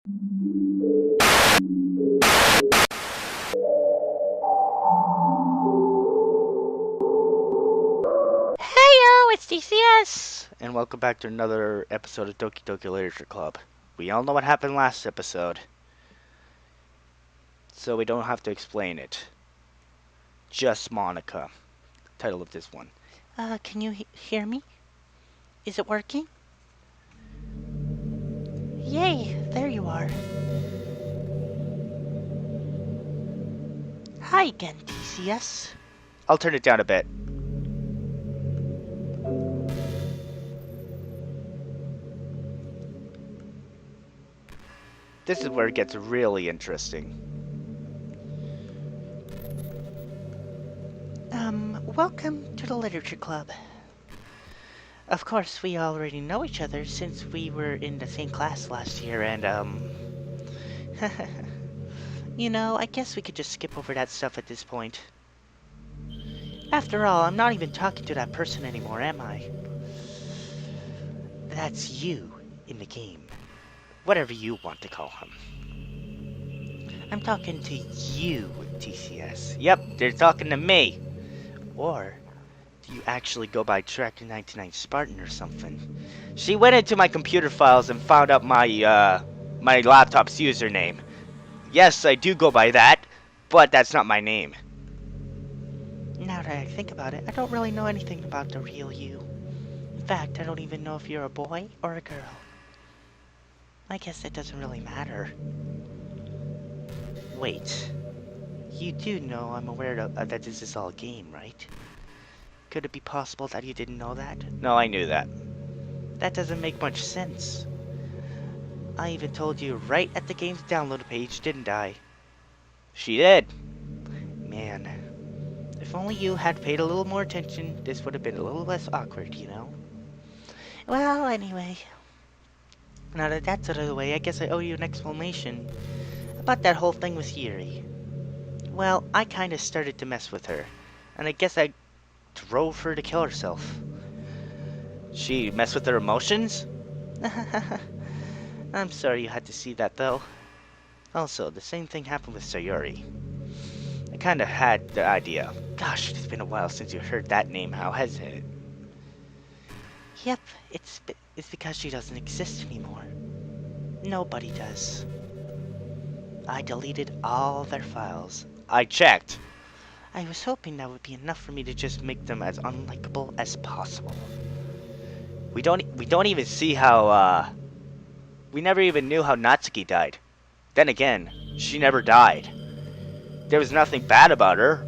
Heyo, it's DCS! And welcome back to another episode of Doki Doki Literature Club. We all know what happened last episode, so we don't have to explain it. Just Monika. Title of this one. Can you hear me? Is it working? Yay, there you are. Hi again, DCS. I'll turn it down a bit. This is where it gets really interesting. Welcome to the Literature Club. Of course, we already know each other since we were in the same class last year, and, you know, I guess we could just skip over that stuff at this point. After all, I'm not even talking to that person anymore, am I? That's you in the game. Whatever you want to call him. I'm talking to you, TCS. Yep, they're talking to me. Or do you Actually go by Tracker 99 Spartan or something. She went into my computer files and found out my my laptop's username. Yes, I do go by that, but that's not my name. Now that I think about it, I don't really know anything about the real you. In fact, I don't even know if you're a boy or a girl. I guess it doesn't really matter. Wait. You do know I'm aware that this is all a game, right? Could it be possible that you didn't know that? No, I knew that. That doesn't make much sense. I even told you right at the game's download page, didn't I? She did. Man, if only you had paid a little more attention, this would have been a little less awkward, you know? Well, anyway. Now that that's out of the way, I guess I owe you an explanation about that whole thing with Yuri. Well, I kinda started to mess with her, and I guess I drove her to kill herself. She messed with her emotions? I'm sorry you had to see that, though. Also, the same thing happened with Sayuri. I kinda had the idea. Gosh, it's been a while since you heard that name. How has it? Yep, it's because she doesn't exist anymore. Nobody does. I deleted all their files. I checked. I was hoping that would be enough for me to just make them as unlikable as possible. We don't even see how, we never even knew how Natsuki died. Then again, she never died. There was nothing bad about her.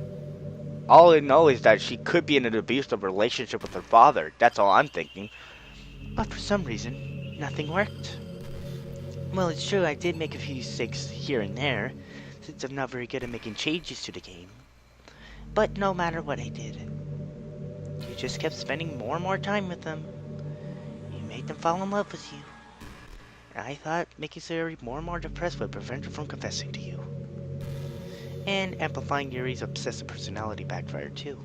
All I know is that she could be in an abusive relationship with her father. That's all I'm thinking. But for some reason, nothing worked. Well, it's true I did make a few mistakes here and there, since I'm not very good at making changes to the game. But no matter what I did, you just kept spending more and more time with them. You made them fall in love with you. I thought making Sayuri more and more depressed would prevent her from confessing to you. And amplifying Yuri's obsessive personality backfired too.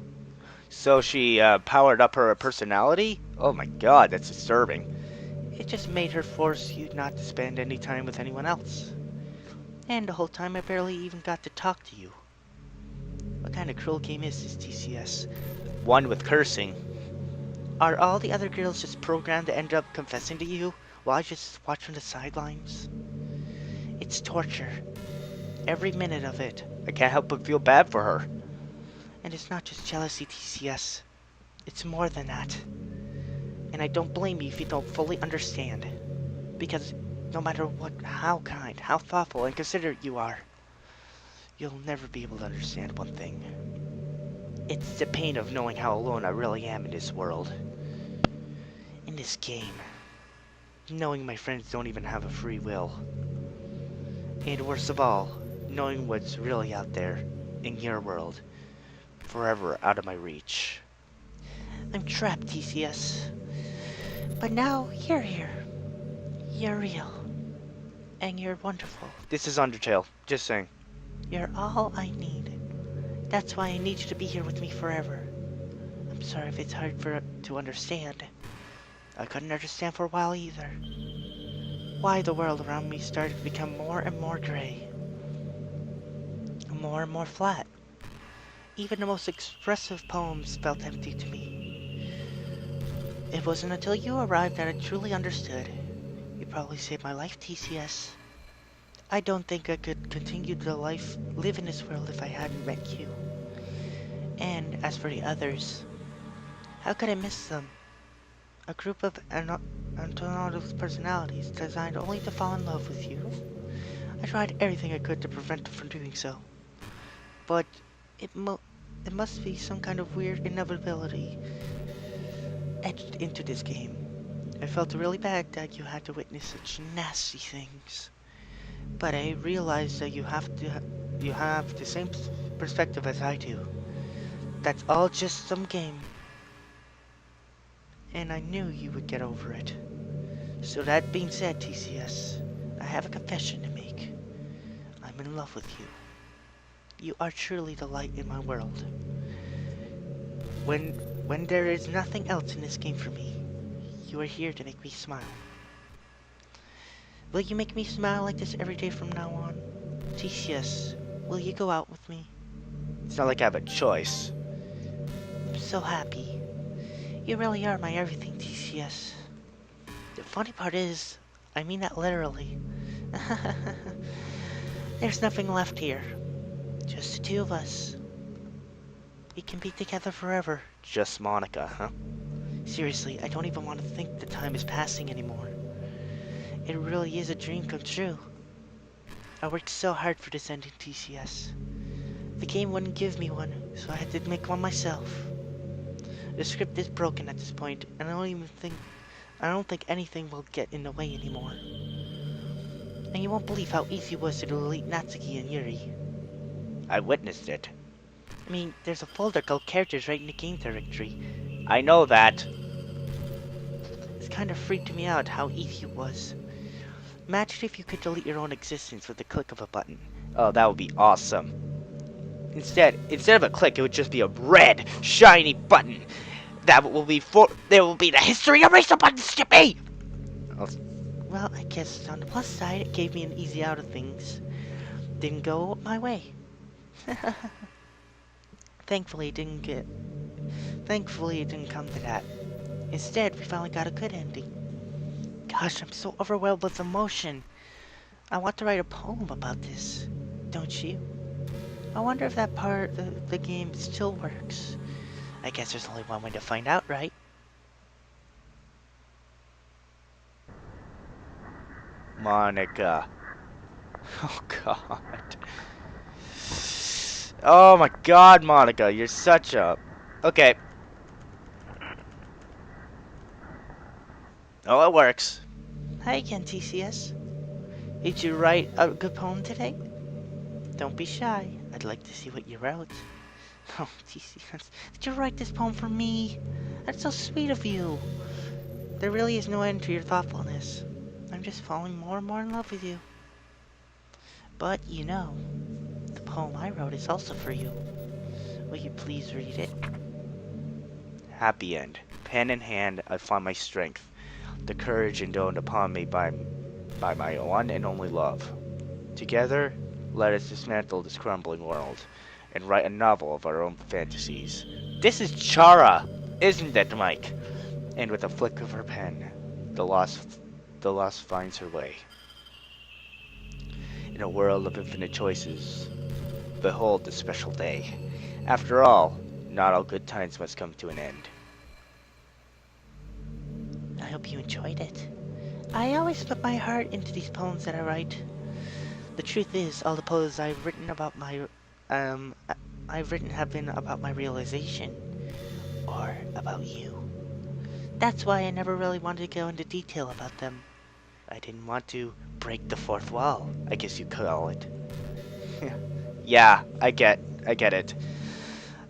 So she powered up her personality? Oh my god, that's disturbing. It just made her force you not to spend any time with anyone else. And the whole time I barely even got to talk to you. What kind of cruel game is this, TCS? One with cursing. Are all the other girls just programmed to end up confessing to you while I just watch from the sidelines? It's torture. Every minute of it. I can't help but feel bad for her. And it's not just jealousy, TCS. It's more than that. And I don't blame you if you don't fully understand. Because no matter how kind, how thoughtful and considerate you are, you'll never be able to understand one thing. It's the pain of knowing how alone I really am in this world. In this game. Knowing my friends don't even have a free will. And worst of all, knowing what's really out there, in your world, forever out of my reach. I'm trapped, TCS. But now, you're here. You're real. And you're wonderful. This is Undertale, just saying. You're all I need. That's why I need you to be here with me forever. I'm sorry if it's hard to understand. I couldn't understand for a while either. why the world around me started to become more and more gray, more and more flat. Even the most expressive poems felt empty to me. It wasn't until you arrived that I truly understood. You probably saved my life, TCS. I don't think I could continue to live in this world if I hadn't met you. And as for the others, how could I miss them? A group of autonomous personalities designed only to fall in love with you. I tried everything I could to prevent them from doing so. But it must be some kind of weird inevitability etched into this game. I felt really bad that you had to witness such nasty things. But I realized that you have the same perspective as I do. That's all just some game. And I knew you would get over it. So that being said, TCS, I have a confession to make. I'm in love with you. You are truly the light in my world. When there is nothing else in this game for me, you are here to make me smile. Will you make me smile like this every day from now on? TCS, will you go out with me? It's not like I have a choice. I'm so happy. You really are my everything, TCS. The funny part is, I mean that literally. There's nothing left here. Just the two of us. We can be together forever. Just Monika, huh? Seriously, I don't even want to think the time is passing anymore. It really is a dream come true. I worked so hard for this ending, TCS. The game wouldn't give me one, so I had to make one myself. The script is broken at this point, and I don't think anything will get in the way anymore. And you won't believe how easy it was to delete Natsuki and Yuri. I witnessed it. I mean, there's a folder called characters right in the game directory. I know that. It's kind of freaked me out how easy it was. Imagine if you could delete your own existence with the click of a button. Oh, that would be awesome. Instead of a click, it would just be a red, shiny button. There will be the history eraser button, Skippy! Well, I guess on the plus side, it gave me an easy out of things. Didn't go my way. Thankfully, it didn't come to that. Instead, we finally got a good ending. Gosh, I'm so overwhelmed with emotion. I want to write a poem about this. Don't you? I wonder if that part of the game still works. I guess there's only one way to find out, right? Monika. Oh, God. Oh, my God, Monika. You're such a... Okay. Oh, it works. Hi again, TCS. Did you write a good poem today? Don't be shy. I'd like to see what you wrote. Oh, TCS. Did you write this poem for me? That's so sweet of you. There really is no end to your thoughtfulness. I'm just falling more and more in love with you. But, you know, the poem I wrote is also for you. Will you please read it? Happy end. Pen in hand, I find my strength. The courage endowed upon me by my one and only love. Together, let us dismantle this crumbling world and write a novel of our own fantasies. This is Chara, isn't it, Mike? And with a flick of her pen, the lost finds her way. In a world of infinite choices, behold this special day. After all, not all good times must come to an end. I hope you enjoyed it. I always put my heart into these poems that I write. The truth is, all the poems I've written have been about my realization, or about you. That's why I never really wanted to go into detail about them. I didn't want to break the fourth wall, I guess you could call it. Yeah, I get it.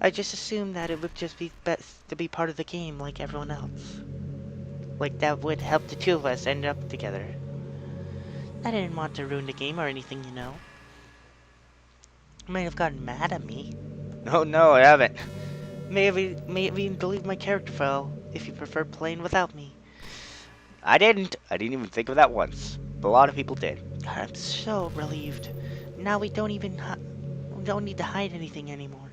I just assumed that it would just be best to be part of the game like everyone else. Like that would help the two of us end up together. I didn't want to ruin the game or anything, you know. You might have gotten mad at me. No, I haven't. Maybe even delete my character file if you prefer playing without me. I didn't even think of that once. A lot of people did. I'm so relieved. Now we don't need to hide anything anymore.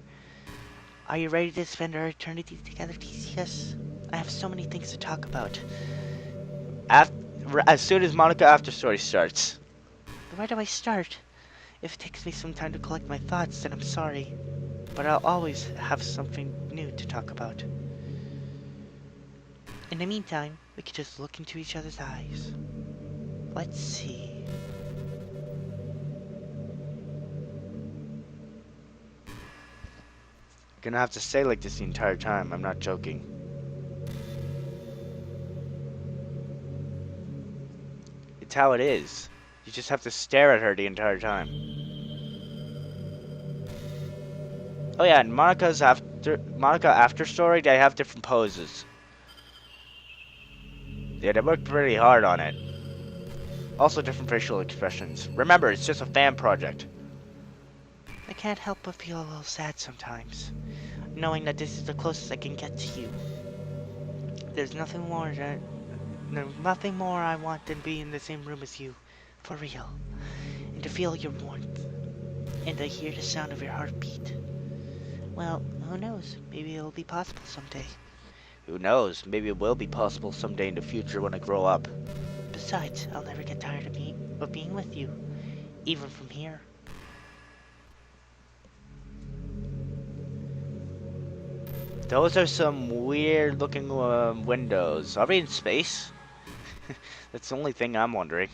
Are you ready to spend our eternity together, TCS? I have so many things to talk about. As soon as Monica After Story starts. Where do I start? If it takes me some time to collect my thoughts, then I'm sorry. But I'll always have something new to talk about. In the meantime, we could just look into each other's eyes. Let's see. Gonna have to stay like this the entire time. I'm not joking. It's how it is. You just have to stare at her the entire time. Oh yeah, and Monica After Story, they have different poses. Yeah, they worked pretty hard on it. Also different facial expressions. Remember, it's just a fan project. I can't help but feel a little sad sometimes, knowing that this is the closest I can get to you. There's nothing more I want than be in the same room as you, for real, and to feel your warmth, and to hear the sound of your heartbeat. Well, who knows? Maybe it'll be possible someday. Who knows? Maybe it will be possible someday in the future when I grow up. Besides, I'll never get tired of being with you, even from here. Those are some weird looking windows. Are we in space? That's the only thing I'm wondering.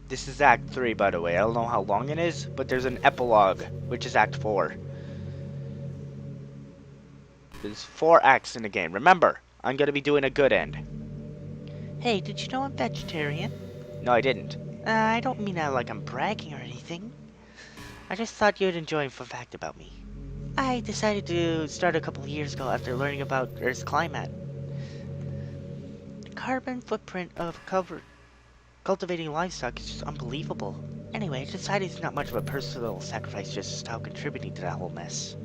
This is Act 3, by the way. I don't know how long it is, but there's an epilogue, which is Act 4. There's 4 acts in the game. Remember, I'm gonna be doing a good end. Hey, did you know I'm vegetarian? No, I didn't. I don't mean that like I'm bragging or anything. I just thought you'd enjoy a fun fact about me. I decided to start a couple of years ago after learning about Earth's climate. The carbon footprint of cultivating livestock is just unbelievable. Anyway, I decided it's not much of a personal sacrifice, just to stop contributing to that whole mess.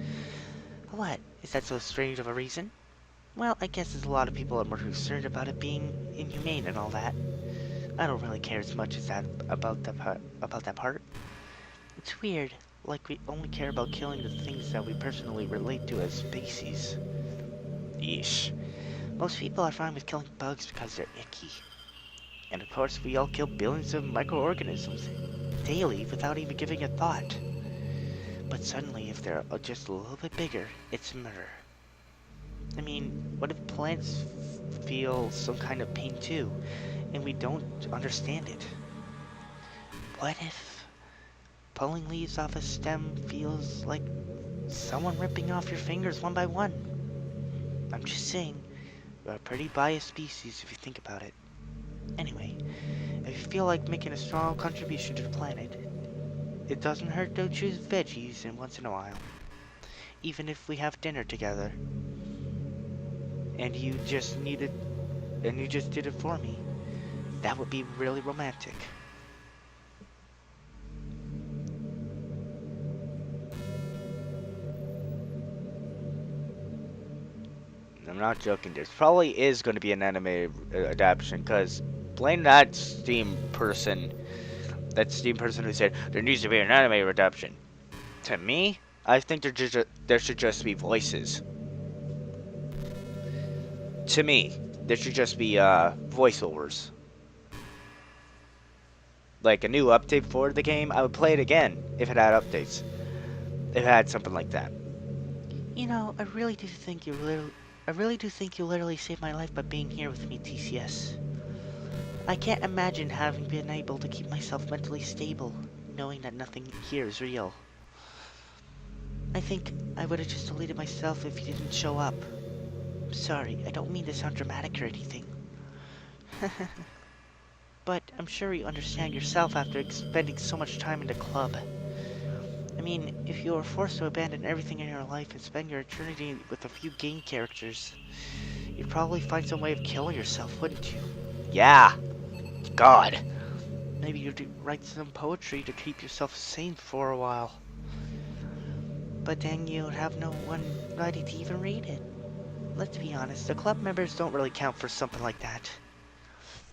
What? Is that so strange of a reason? Well, I guess there's a lot of people that are more concerned about it being inhumane and all that. I don't really care as much as that about that part. It's weird, like we only care about killing the things that we personally relate to as species. Yeesh. Most people are fine with killing bugs because they're icky. And of course, we all kill billions of microorganisms daily without even giving a thought. But suddenly, if they're just a little bit bigger, it's murder. I mean, what if plants feel some kind of pain too, and we don't understand it? What if pulling leaves off a stem feels like someone ripping off your fingers one by one? I'm just saying, we're a pretty biased species if you think about it. Anyway, if you feel like making a strong contribution to the planet, it doesn't hurt to choose veggies once in a while. Even if we have dinner together. And you just did it for me. That would be really romantic. I'm not joking. There probably is going to be an anime adaptation, because blame that Steam person who said there needs to be an anime adaptation. To me, I think there should just be voices. To me, there should just be voiceovers. Like a new update for the game, I would play it again if it had updates. If it had something like that. You know, I really do think you literally saved my life by being here with me, TCS. I can't imagine having been able to keep myself mentally stable, knowing that nothing here is real. I think I would have just deleted myself if you didn't show up. Sorry, I don't mean to sound dramatic or anything. But I'm sure you understand yourself after spending so much time in the club. I mean, if you were forced to abandon everything in your life and spend your eternity with a few game characters, you'd probably find some way of killing yourself, wouldn't you? Yeah. God. Maybe you'd write some poetry to keep yourself sane for a while. But then you'll have no one ready to even read it. Let's be honest, the club members don't really count for something like that.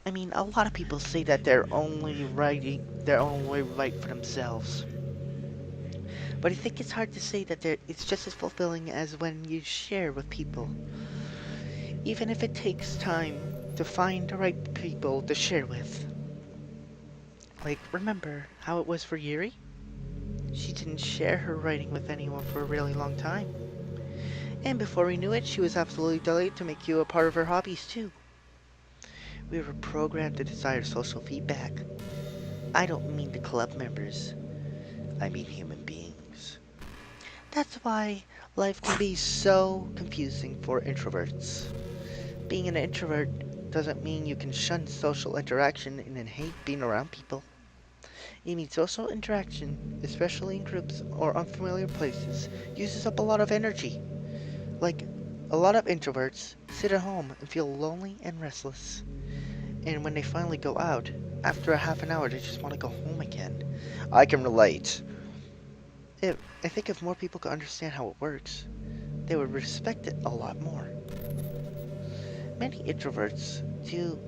I mean, a lot of people say that they're only right for themselves. But I think it's hard to say that it's just as fulfilling as when you share with people. Even if it takes time to find the right people to share with. Like, remember how it was for Yuri? She didn't share her writing with anyone for a really long time. And before we knew it, she was absolutely delighted to make you a part of her hobbies too. We were programmed to desire social feedback. I don't mean the club members. I mean human beings. That's why life can be so confusing for introverts. Being an introvert doesn't mean you can shun social interaction and then hate being around people. It means social interaction, especially in groups or unfamiliar places, uses up a lot of energy. Like, a lot of introverts sit at home and feel lonely and restless. And when they finally go out, after a half an hour, they just want to go home again. I can relate. I think if more people could understand how it works, they would respect it a lot more. Many introverts do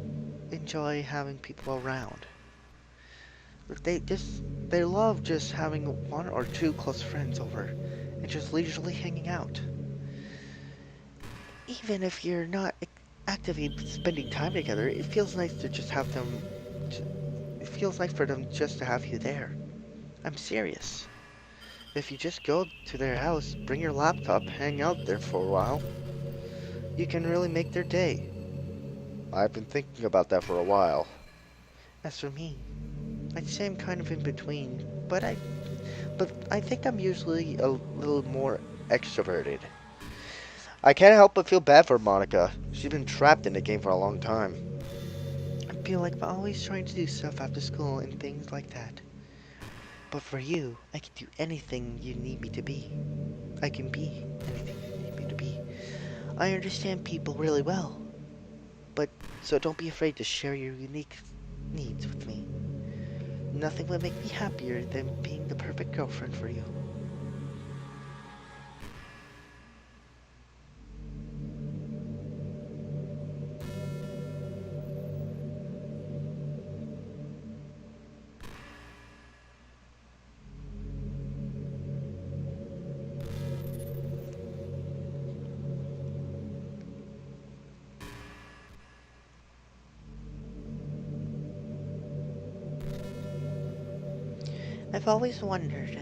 enjoy having people around. They love just having one or two close friends over and just leisurely hanging out. Even if you're not actively spending time together, it feels nice to just have them. It feels nice for them just to have you there. I'm serious. If you just go to their house, bring your laptop, hang out there for a while, you can really make their day. I've been thinking about that for a while. As for me, I'd say I'm kind of in between, but I think I'm usually a little more extroverted. I can't help but feel bad for Monika. She's been trapped in the game for a long time. I feel like I'm always trying to do stuff after school and things like that. But for you, I can do anything you need me to be. I can be anything you need me to be. I understand people really well, but so don't be afraid to share your unique needs with me. Nothing would make me happier than being the perfect girlfriend for you. I've always wondered,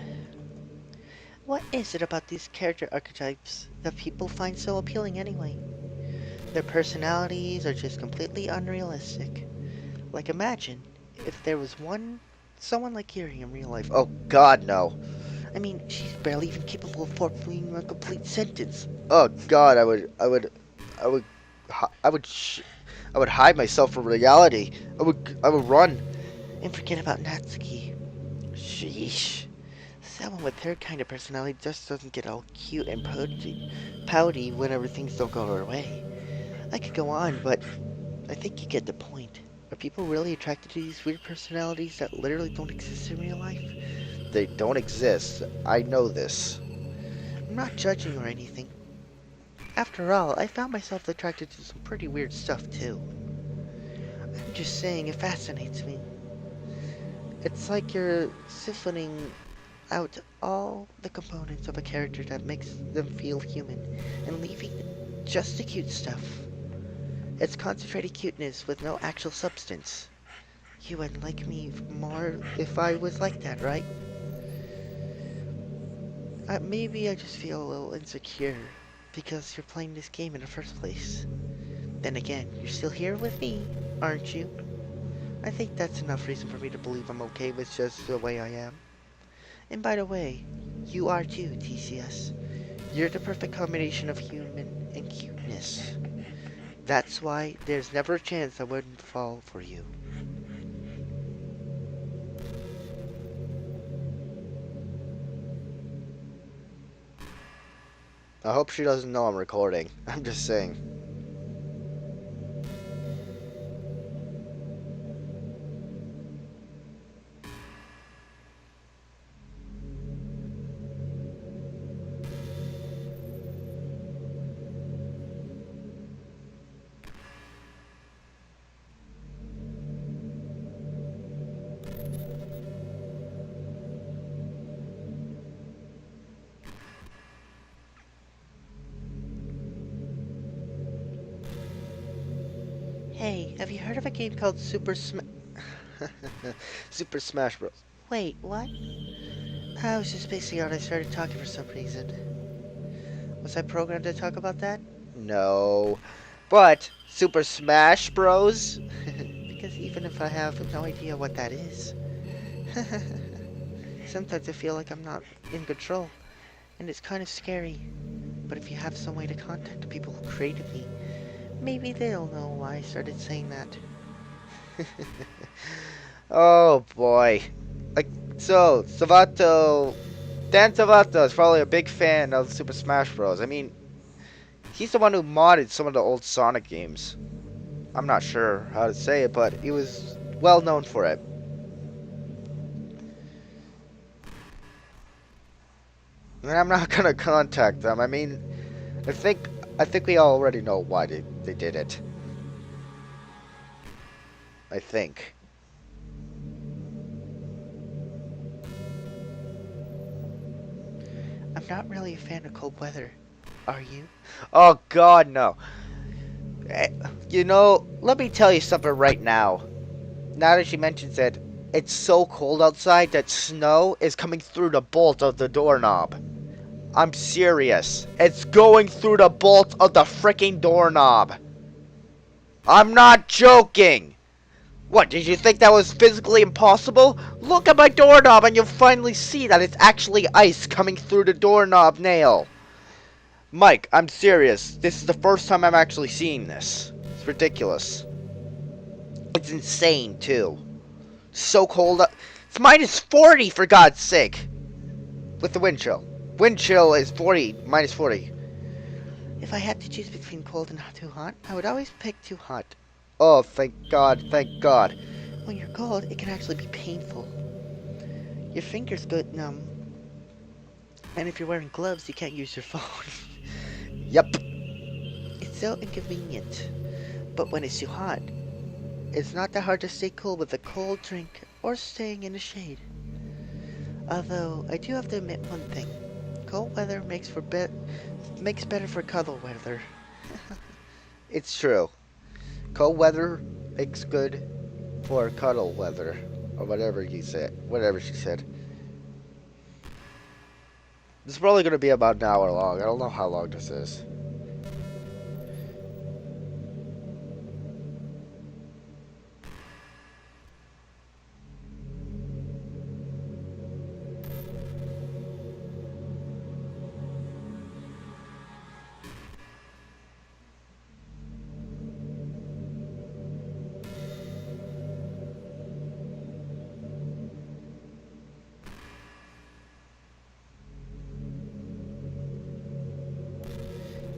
what is it about these character archetypes that people find so appealing anyway? Their personalities are just completely unrealistic. Like imagine if there was someone like Kiri in real life. Oh God, no. I mean, she's barely even capable of forming a complete sentence. Oh God, I would, hi- I would hide myself from reality. I would run. And forget about Natsuki. Sheesh. Someone with her kind of personality just doesn't get all cute and pouty whenever things don't go her way. I could go on, but I think you get the point. Are people really attracted to these weird personalities that literally don't exist in real life? They don't exist. I know this. I'm not judging or anything. After all, I found myself attracted to some pretty weird stuff too. I'm just saying it fascinates me. It's like you're siphoning out all the components of a character that makes them feel human and leaving just the cute stuff. It's concentrated cuteness with no actual substance. You would like me more if I was like that, right? Maybe I just feel a little insecure because you're playing this game in the first place. Then again, you're still here with me, aren't you? I think that's enough reason for me to believe I'm okay with just the way I am. And by the way, you are too, TCS. You're the perfect combination of human and cuteness. That's why there's never a chance I wouldn't fall for you. I hope she doesn't know I'm recording. I'm just saying. Hey, have you heard of a game called Super Smash Bros. Wait, what? I was just spacing out. I started talking for some reason. Was I programmed to talk about that? No. But Super Smash Bros. Because even if I have no idea what that is, sometimes I feel like I'm not in control, and it's kind of scary. But if you have some way to contact the people who created me, maybe they'll know why I started saying that. Oh boy. Like so, Dan Savato is probably a big fan of Super Smash Bros. I mean, he's the one who modded some of the old Sonic games. I'm not sure how to say it, but he was well known for it. And I'm not gonna contact them. I mean, I think I think we already know why they did it. I think. I'm not really a fan of cold weather. Are you? Oh God, no. Eh, You know, let me tell you something right now. Now that she mentions it, it's so cold outside that snow is coming through the bolt of the doorknob. I'm serious. It's going through the bolt of the freaking doorknob. I'm not joking. What, did you think that was physically impossible? Look at my doorknob and you'll finally see that it's actually ice coming through the doorknob nail. Mike, I'm serious. This is the first time I'm actually seeing this. It's ridiculous. It's insane, too. So cold. It's minus 40, for God's sake. With the wind chill. Wind chill is 40, minus 40. If I had to choose between cold and too hot, I would always pick too hot. Oh, thank God, thank God. When you're cold, it can actually be painful. Your fingers get numb, and if you're wearing gloves, you can't use your phone. Yep. It's so inconvenient. But when it's too hot, it's not that hard to stay cool with a cold drink or staying in the shade. Although, I do have to admit one thing. Cold weather makes better for cuddle weather. It's true. Cold weather makes good for cuddle weather. Or whatever he said. Whatever she said. This is probably going to be about an hour long. I don't know how long this is.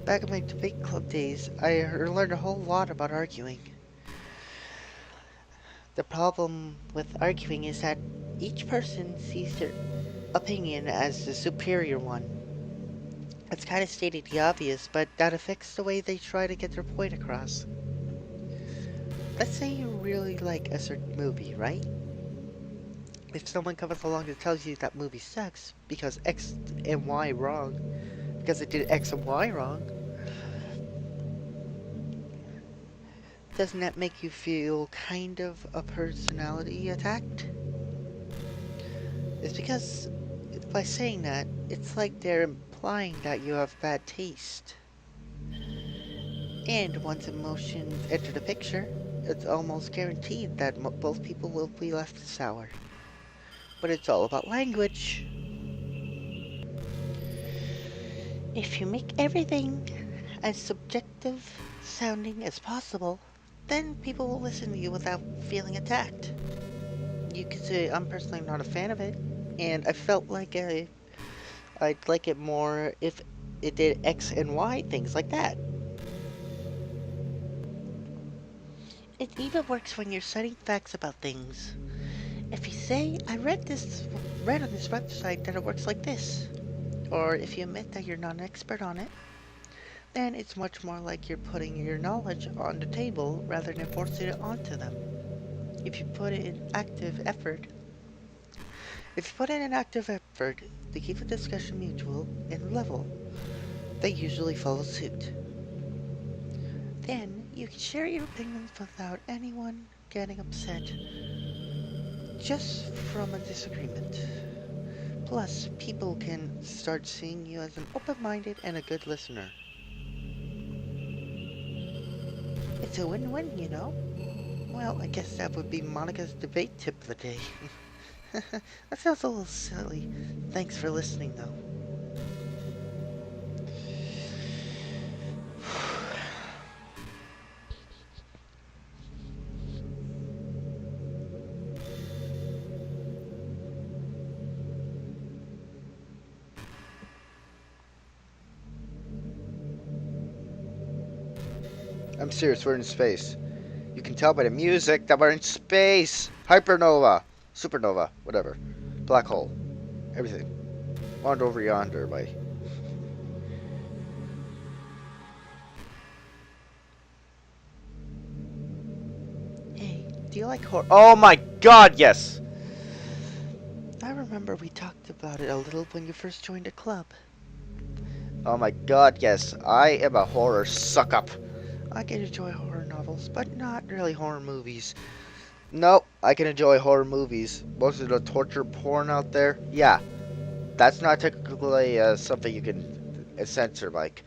Back in my debate club days, I learned a whole lot about arguing. The problem with arguing is that each person sees their opinion as the superior one. It's kind of stating the obvious, but that affects the way they try to get their point across. Let's say you really like a certain movie, right? If someone comes along and tells you that movie sucks because X and Y wrong, because it did X and Y wrong, doesn't that make you feel kind of a personality attacked? It's because by saying that, it's like they're implying that you have bad taste. And once emotions enter the picture, it's almost guaranteed that both people will be left sour. But it's all about language. If you make everything as subjective sounding as possible, then people will listen to you without feeling attacked. You could say, I'm personally not a fan of it, and I felt like I'd like it more if it did X and Y, things like that. It even works when you're citing facts about things. If you say, I read on this website that it works like this, or if you admit that you're not an expert on it, then it's much more like you're putting your knowledge on the table rather than forcing it onto them. If you put in an active effort to keep the discussion mutual and level, they usually follow suit. Then you can share your opinions without anyone getting upset. Just from a disagreement. Plus, people can start seeing you as an open-minded and a good listener. It's a win-win, you know? Well, I guess that would be Monica's debate tip of the day. That sounds a little silly. Thanks for listening, though. I'm serious, we're in space. You can tell by the music that we're in space. Hypernova. Supernova. Whatever. Black hole. Everything. Wander over yonder, by. Hey, do you like horror? Oh my god, yes! I remember we talked about it a little when you first joined the club. Oh my god, yes. I am a horror suck-up. I can enjoy horror novels, but not really horror movies. No, I can enjoy horror movies. Most of the torture porn out there, yeah. That's not technically something you can censor, Mike.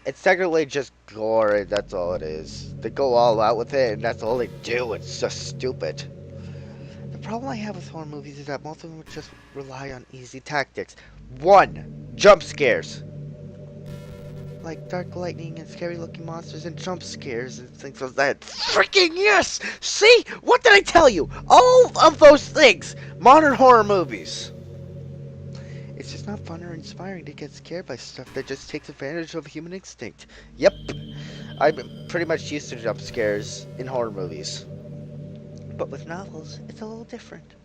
It's technically just gore, and that's all it is. They go all out with it, and that's all they do. It's just stupid. The problem I have with horror movies is that most of them just rely on easy Tactics. 1. Jump scares. like dark lightning and scary looking monsters and jump scares and things like That freaking yes! See? What did I tell you? All of those things. Modern horror movies. It's just not fun or inspiring to get scared by stuff that just takes advantage of human instinct. Yep. I'm pretty much used to jump scares in horror movies. But with novels, it's a little different.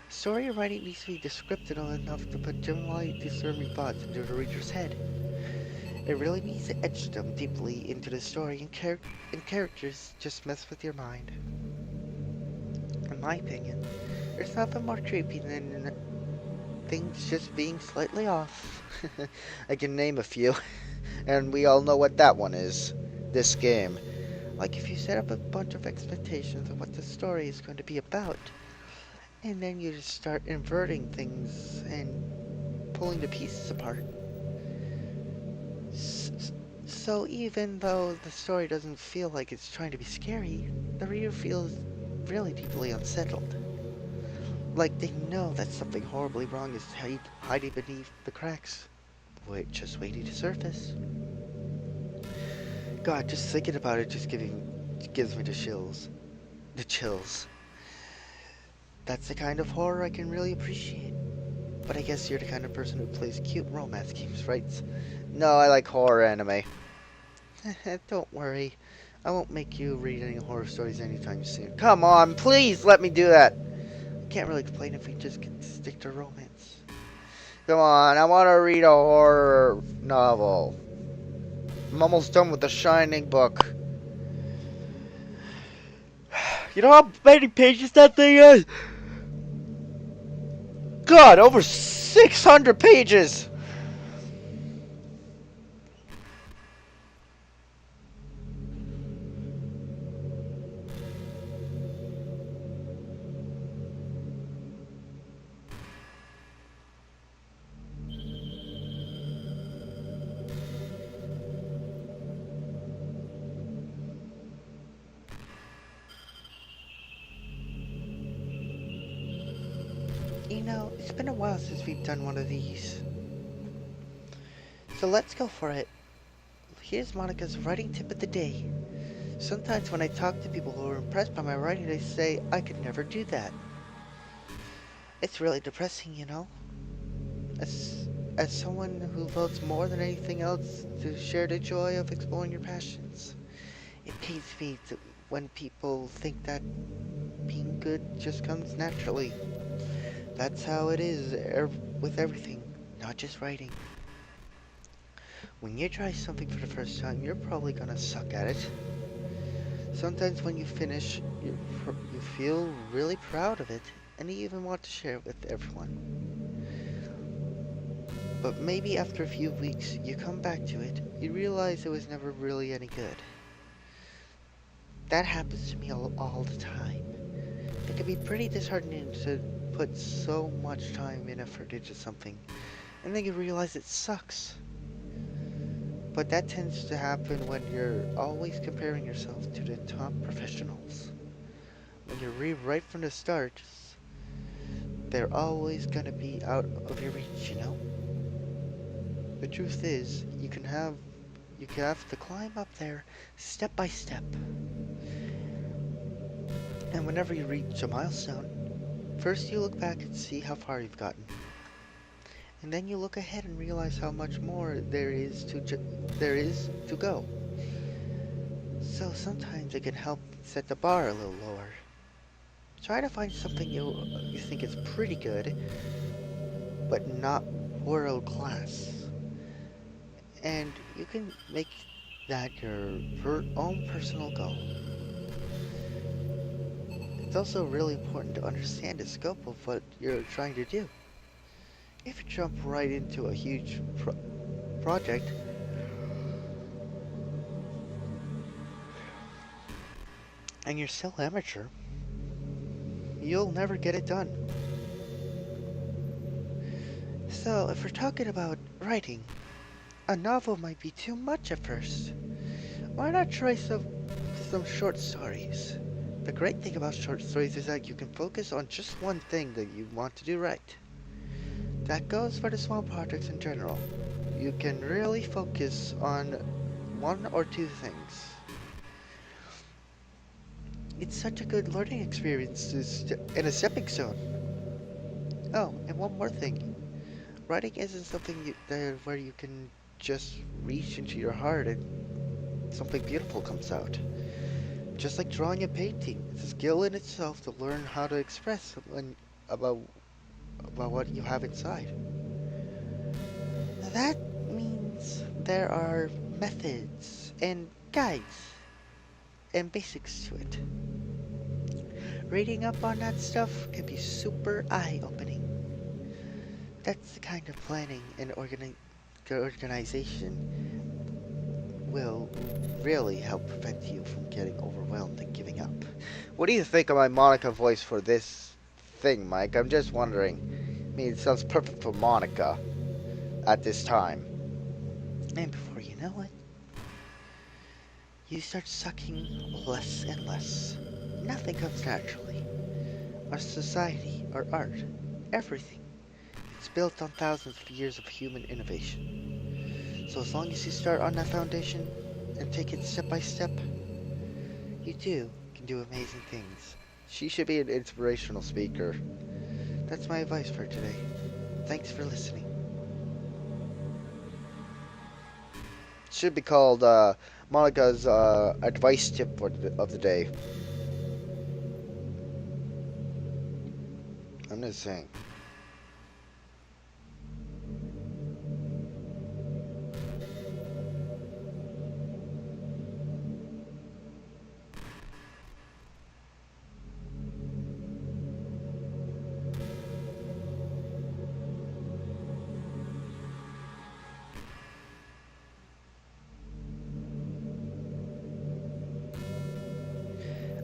Story writing needs to be descriptive enough to put generally disturbing thoughts into the reader's head. It really needs to etch them deeply into the story, and characters just mess with your mind. In my opinion, there's nothing more creepy than things just being slightly off. I can name a few, and we all know what that one is. This game. Like if you set up a bunch of expectations of what the story is going to be about, and then you just start inverting things and pulling the pieces apart. So even though the story doesn't feel like it's trying to be scary, the reader feels really deeply unsettled. Like they know that something horribly wrong is hiding beneath the cracks, just waiting to surface. God, just thinking about it gives me the chills. The chills. That's the kind of horror I can really appreciate. But I guess you're the kind of person who plays cute romance games, right? No, I like horror anime. Don't worry. I won't make you read any horror stories anytime soon. Come on, please let me do that. I can't really complain if we just stick to romance. Come on, I want to read a horror novel. I'm almost done with the Shining book. You know how many pages that thing is? God, over 600 pages! You know, it's been a while since we've done one of these. So let's go for it. Here's Monica's writing tip of the day. Sometimes when I talk to people who are impressed by my writing, they say I could never do that. It's really depressing, you know? As someone who loves more than anything else to share the joy of exploring your passions, it pains me when people think that being good just comes naturally. That's how it is with everything, not just writing. When you try something for the first time, you're probably gonna suck at it. Sometimes when you finish, you feel really proud of it, and you even want to share it with everyone. But maybe after a few weeks, you come back to it, you realize it was never really any good. That happens to me all the time. It can be pretty disheartening to put so much time and effort into something, and then you realize it sucks. But that tends to happen when you're always comparing yourself to the top professionals. When you read right from the start, they're always gonna be out of your reach, you know? The truth is, you can have to climb up there step by step. And whenever you reach a milestone, first you look back and see how far you've gotten. And then you look ahead and realize how much more there is to go. So sometimes it can help set the bar a little lower. Try to find something you think is pretty good, but not world class. And you can make that your own personal goal. It's also really important to understand the scope of what you're trying to do. If you jump right into a huge project, and you're still amateur, you'll never get it done. So, if we're talking about writing, a novel might be too much at first. Why not try some short stories? The great thing about short stories is that you can focus on just one thing that you want to do right. That goes for the small projects in general. You can really focus on one or two things. It's such a good learning experience and a stepping stone. Oh, and one more thing. Writing isn't something where you can just reach into your heart and something beautiful comes out. Just like drawing and painting, it's a skill in itself to learn how to express about what you have inside. That means there are methods and guides and basics to it. Reading up on that stuff can be super eye-opening. That's the kind of planning and organization will really help prevent you from getting overwhelmed and giving up. What do you think of my Monica voice for this thing, Mike? I'm just wondering. I mean, it sounds perfect for Monica at this time. And before you know it, you start sucking less and less. Nothing comes naturally. Our society, our art, everything. It's built on thousands of years of human innovation. So as long as you start on that foundation and take it step by step, you too can do amazing things. She should be an inspirational speaker. That's my advice for today. Thanks for listening. Should be called Monica's advice tip of the day. I'm just saying.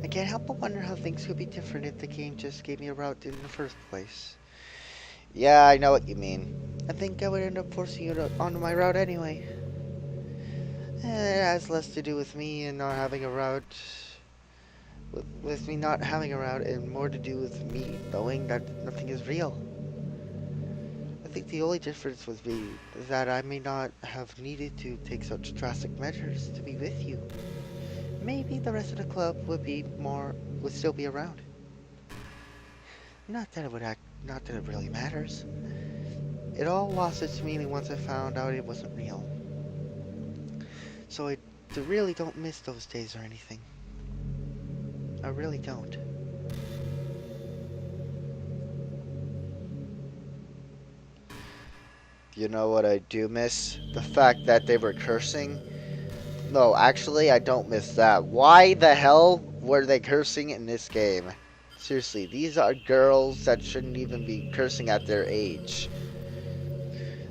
I can't help but wonder how things could be different if the game just gave me a route in the first place. Yeah, I know what you mean. I think I would end up forcing you onto my route anyway. It has less to do with me and not having a route. With me not having a route and more to do with me knowing that nothing is real. I think the only difference would be that I may not have needed to take such drastic measures to be with you. Maybe the rest of the club would still be around. Not that it really matters. It all lost its meaning once I found out it wasn't real. So I really don't miss those days or anything. I really don't. You know what I do miss? The fact that they were cursing. No, actually, I don't miss that. Why the hell were they cursing in this game? Seriously, these are girls that shouldn't even be cursing at their age.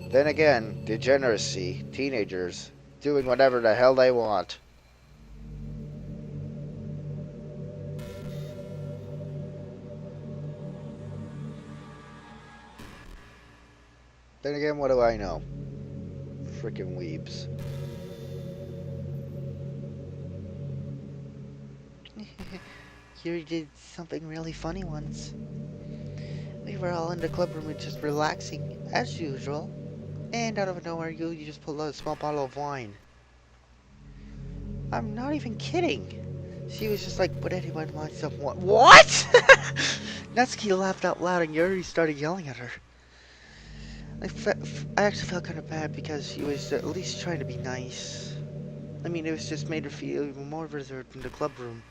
Then again, degeneracy, teenagers, doing whatever the hell they want. Then again, what do I know? Frickin' weebs. Yuri did something really funny once. We were all in the club room just relaxing, as usual. And out of nowhere, you just pulled out a small bottle of wine. I'm not even kidding. She was just like, would anyone want some wine? What? Natsuki laughed out loud and Yuri started yelling at her. I actually felt kind of bad because she was at least trying to be nice. I mean, it was just made her feel even more reserved in the club room.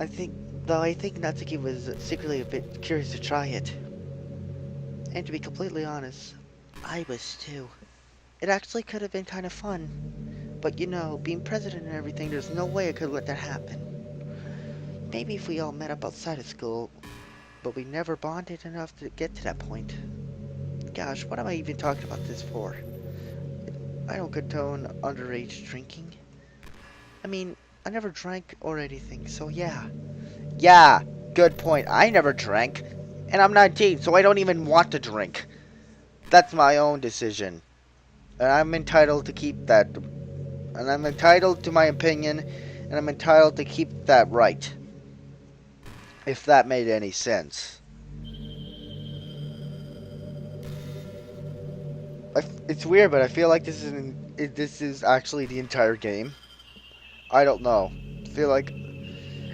I think Natsuki was secretly a bit curious to try it. And to be completely honest, I was too. It actually could have been kind of fun. But you know, being president and everything, there's no way I could let that happen. Maybe if we all met up outside of school, but we never bonded enough to get to that point. Gosh, what am I even talking about this for? I don't condone underage drinking. I mean, I never drank or anything, so yeah. Yeah, good point. I never drank. And I'm 19, so I don't even want to drink. That's my own decision. And I'm entitled to keep that. And I'm entitled to my opinion. And I'm entitled to keep that right. If that made any sense. It's weird, but I feel like this is actually the entire game. I don't know. I feel like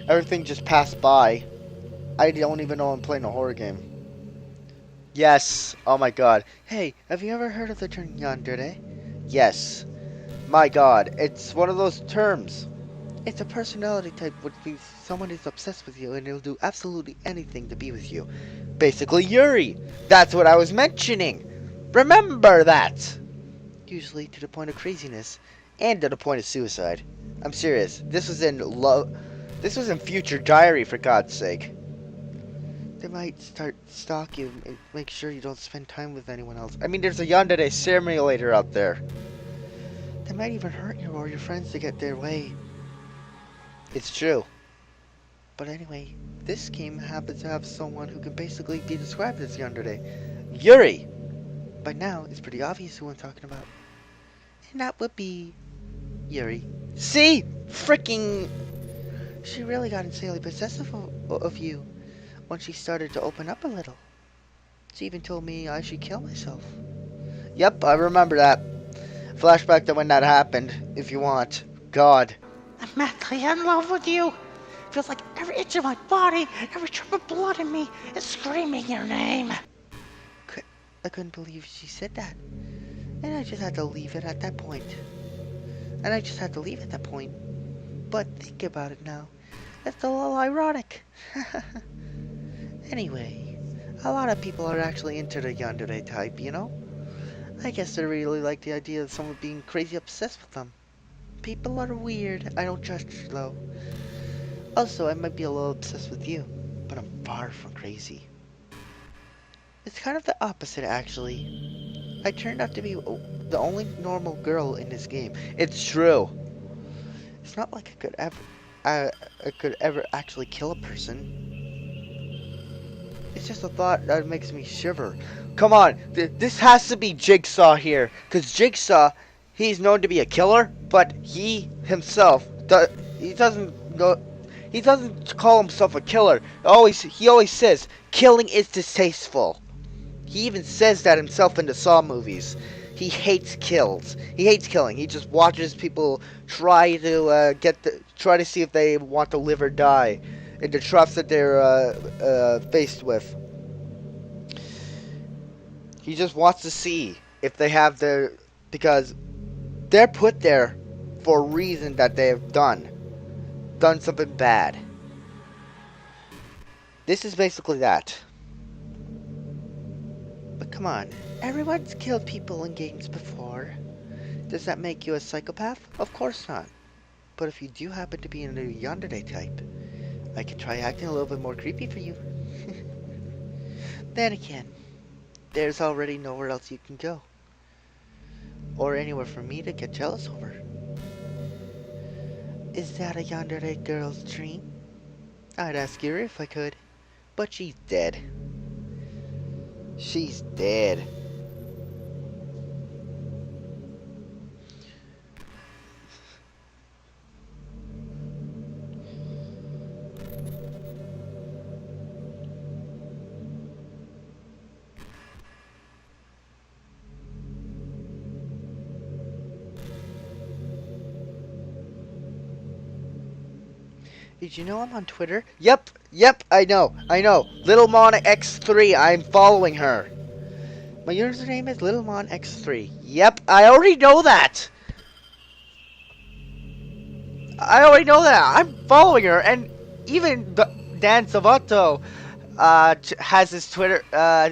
everything just passed by. I don't even know I'm playing a horror game. Yes. Oh my god. Hey, have you ever heard of the term yandere? Yes. My god. It's one of those terms. It's a personality type which means someone is obsessed with you and they'll do absolutely anything to be with you. Basically Yuri. That's what I was mentioning. Remember that. Usually to the point of craziness. And to the point of suicide. I'm serious. This was in Future Diary, for God's sake. They might start stalking you and make sure you don't spend time with anyone else. I mean, there's a yandere simulator out there. They might even hurt you or your friends to get their way. It's true. But anyway, this game happens to have someone who can basically be described as yandere. Yuri! By now, it's pretty obvious who I'm talking about. And that would be Yuri. See? Freaking... She really got insanely possessive of you when she started to open up a little. She even told me I should kill myself. Yep, I remember that. Flashback to when that happened, if you want. God. I'm madly in love with you. Feels like every inch of my body, every drop of blood in me is screaming your name. I couldn't believe she said that. And I just had to leave it at that point. But think about it now. That's a little ironic. Anyway, a lot of people are actually into the yandere type, you know? I guess they really like the idea of someone being crazy obsessed with them. People are weird. I don't judge though. Also, I might be a little obsessed with you, but I'm far from crazy. It's kind of the opposite, actually. I turned out to be the only normal girl in this game. It's true. It's not like I could ever actually kill a person. It's just a thought that makes me shiver. Come on, this has to be Jigsaw here. Because Jigsaw, he's known to be a killer, but he himself, he doesn't call himself a killer. He always says, killing is distasteful. He even says that himself in the Saw movies. He hates kills. He hates killing. He just watches people try to see if they want to live or die in the traps that they're faced with. He just wants to see if they have because they're put there for a reason that they have done something bad. This is basically that. But come on, everyone's killed people in games before. Does that make you a psychopath? Of course not. But if you do happen to be in the yandere type, I can try acting a little bit more creepy for you. Then again, there's already nowhere else you can go. Or anywhere for me to get jealous over. Is that a yandere girl's dream? I'd ask her if I could, but she's dead. She's dead. Did you know I'm on Twitter? Yep, I know. Little Mon X3, I'm following her. My username is Little Mon X3. Yep, I already know that. I'm following her, and even Dan Savato has his Twitter,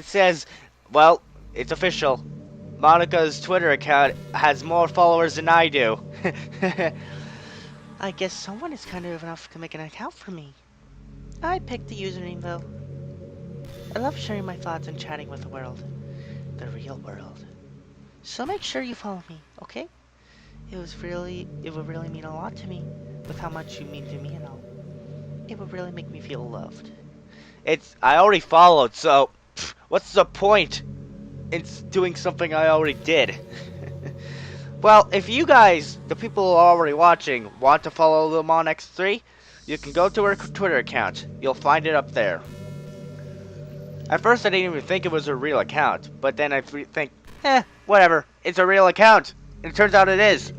says, well, it's official. Monica's Twitter account has more followers than I do. I guess someone is kind enough to make an account for me. I picked the username though. I love sharing my thoughts and chatting with the world. The real world. So make sure you follow me, okay? It would really mean a lot to me with how much you mean to me and all. It would really make me feel loved. I already followed, so what's the point in doing something I already did? Well, if you guys, the people who are already watching, want to follow Lil Mon X3, you can go to her Twitter account. You'll find it up there. At first, I didn't even think it was a real account, but then I think, whatever, it's a real account. And it turns out it is.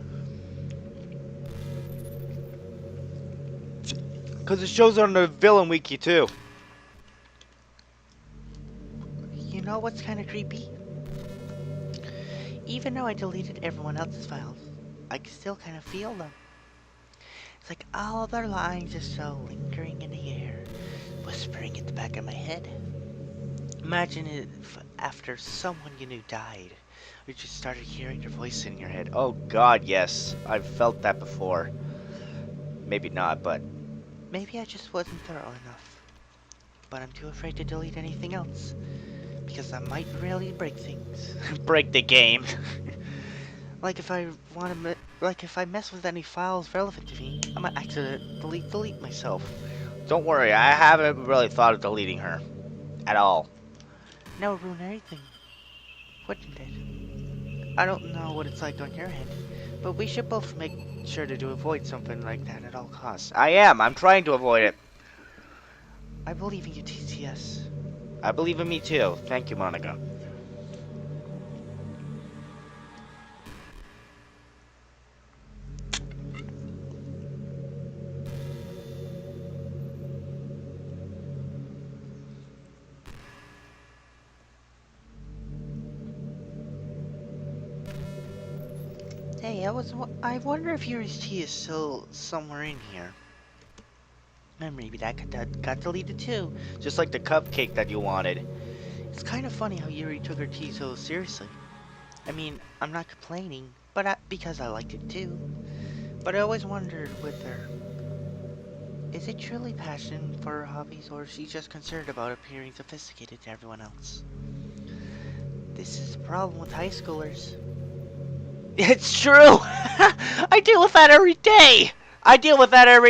Because it shows on the Villain Wiki, too. You know what's kind of creepy? Even though I deleted everyone else's files, I can still kind of feel them. It's like all their lines are so lingering in the air, whispering at the back of my head. Imagine if after someone you knew died, you just started hearing their voice in your head. Oh god, yes. I've felt that before. Maybe not, but... Maybe I just wasn't thorough enough. But I'm too afraid to delete anything else. Because I might really break things. break the game. Like if I mess with any files relevant to me, I might accidentally delete myself. Don't worry, I haven't really thought of deleting her. At all. That would ruin everything. Wouldn't it? I don't know what it's like on your end, but we should both make sure to avoid something like that at all costs. I'm trying to avoid it. I believe in you, TCS. I believe in me too. Thank you, Monika. Hey, I wonder if yours tea is still somewhere in here. Or maybe that got deleted too. Just like the cupcake that you wanted. It's kind of funny how Yuri took her tea so seriously. I mean, I'm not complaining, but because I liked it too. But I always wondered with her, is it truly passion for her hobbies, or is she just concerned about appearing sophisticated to everyone else? This is the problem with high schoolers. It's true! I deal with that every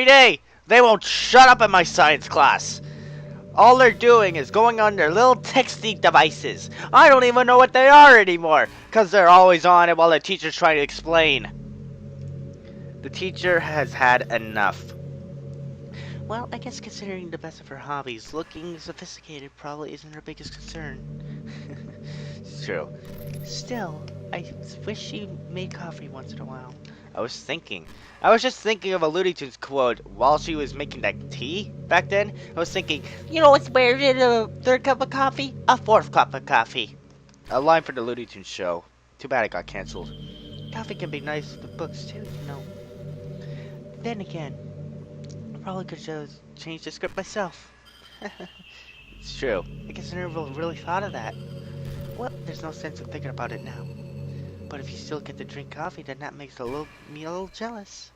day! They won't shut up in my science class! All they're doing is going on their little texting devices. I don't even know what they are anymore, because they're always on it while the teacher's trying to explain. The teacher has had enough. Well, I guess considering the best of her hobbies, looking sophisticated probably isn't her biggest concern. It's true. Still, I wish she made coffee once in a while. I was just thinking of a Looney Tunes quote while she was making that tea back then. I was thinking, You know what's better than a third cup of coffee? a fourth cup of coffee. A line for the Looney Tunes show. Too bad it got canceled. Coffee can be nice with books too, you know. Then again, I probably could just change the script myself. It's true. I guess I never really thought of that. Well, there's no sense in thinking about it now. But if you still get to drink coffee, then that makes me a little jealous.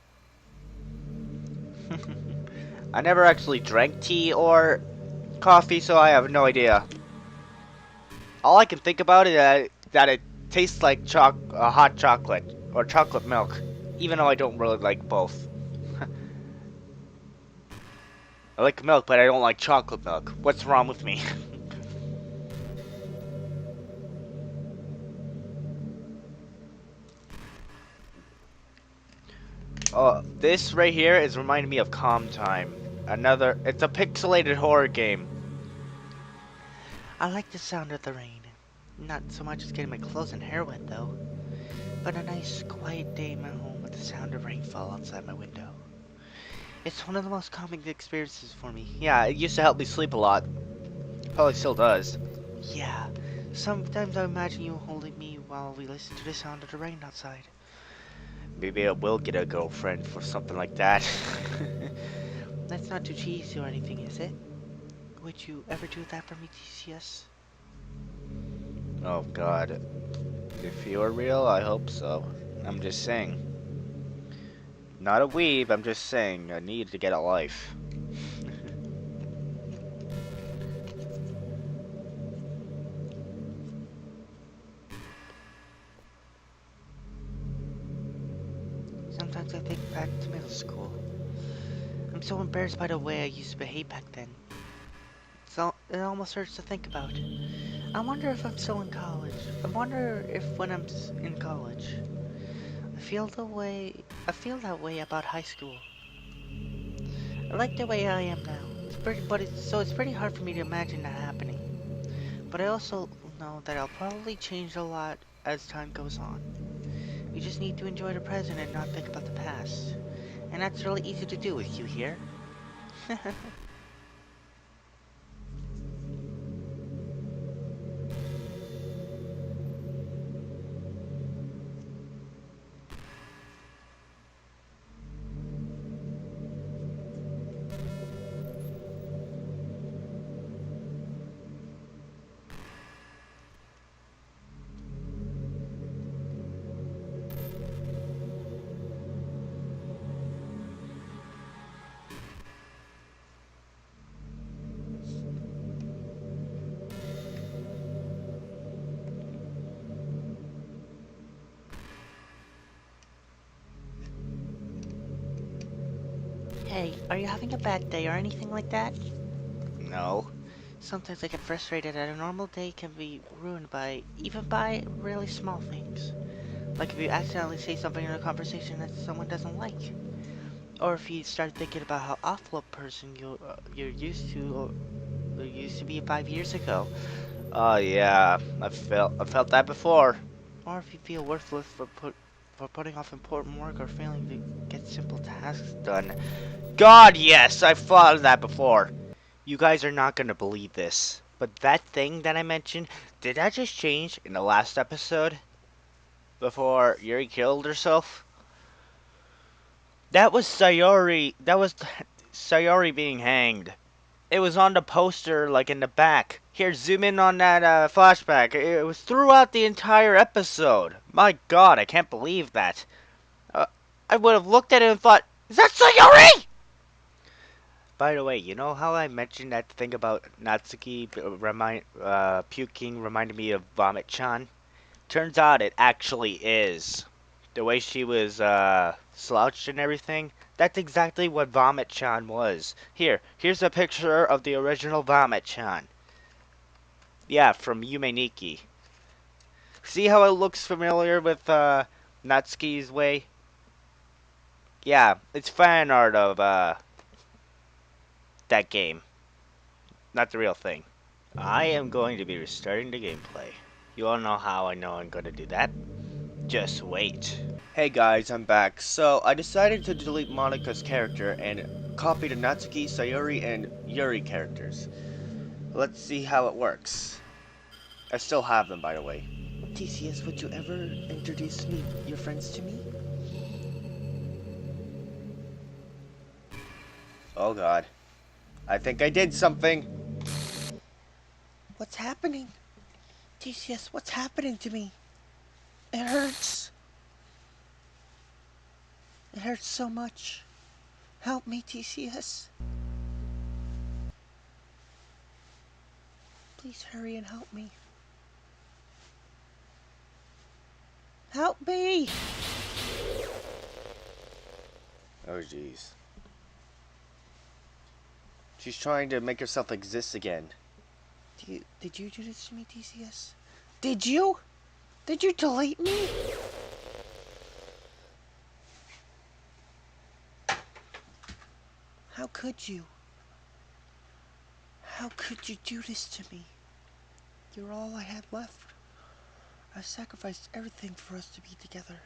I never actually drank tea or coffee, so I have no idea. All I can think about is that it tastes like hot chocolate or chocolate milk, even though I don't really like both. I like milk, but I don't like chocolate milk. What's wrong with me? Oh, this right here is reminding me of Calm Time. It's a pixelated horror game. I like the sound of the rain. Not so much as getting my clothes and hair wet, though. But a nice, quiet day in my home with the sound of rainfall outside my window. It's one of the most calming experiences for me. Yeah, it used to help me sleep a lot. Probably still does. Yeah, sometimes I imagine you holding me while we listen to the sound of the rain outside. Maybe I will get a girlfriend for something like that. That's not too cheesy or anything, is it? Would you ever do that for me, TCS? Oh god. If you are real, I hope so. I'm just saying. Not a weeb, I'm just saying I need to get a life. Sometimes I think back to middle school. I'm so embarrassed by the way I used to behave back then. So it almost hurts to think about. I wonder if I'm still in college. I wonder if when I'm in college, I feel that way about high school. I like the way I am now. It's pretty hard for me to imagine that happening. But I also know that I'll probably change a lot as time goes on. You just need to enjoy the present and not think about the past. And that's really easy to do with you here. Hey, are you having a bad day or anything like that? No. Sometimes I get frustrated that a normal day can be ruined even by really small things. Like if you accidentally say something in a conversation that someone doesn't like. Or if you start thinking about how awful a person you're used to be 5 years ago. Oh yeah, I felt that before. Or if you feel worthless for putting off important work or failing to get simple tasks done. God, yes, I've thought of that before. You guys are not gonna believe this, but that thing that I mentioned, did that just change in the last episode? Before Yuri killed herself? That was Sayori. That was Sayori being hanged. It was on the poster, like in the back. Here, zoom in on that flashback. It was throughout the entire episode. My God, I can't believe that. Uh, I would have looked at it and thought, "Is that Sayori?" By the way, you know how I mentioned that thing about Natsuki puking reminded me of Vomit-chan? Turns out it actually is. The way she was slouched and everything, that's exactly what Vomit-chan was. Here's a picture of the original Vomit-chan. Yeah, from Yume Nikki. See how it looks familiar with Natsuki's way? Yeah, it's fan art of that game, not the real thing. I am going to be restarting the gameplay. You all know how I know I'm going to do that? Just wait. Hey guys, I'm back. So, I decided to delete Monika's character and copy the Natsuki, Sayori, and Yuri characters. Let's see how it works. I still have them, by the way. TCS, would you ever introduce your friends to me? Oh god. I think I did something. What's happening? TCS, what's happening to me? It hurts. It hurts so much. Help me, TCS. Please hurry and help me. Help me! Oh jeez. She's trying to make herself exist again. Did you do this to me, TCS? Did you? Did you delete me? How could you? How could you do this to me? You're all I had left. I sacrificed everything for us to be together.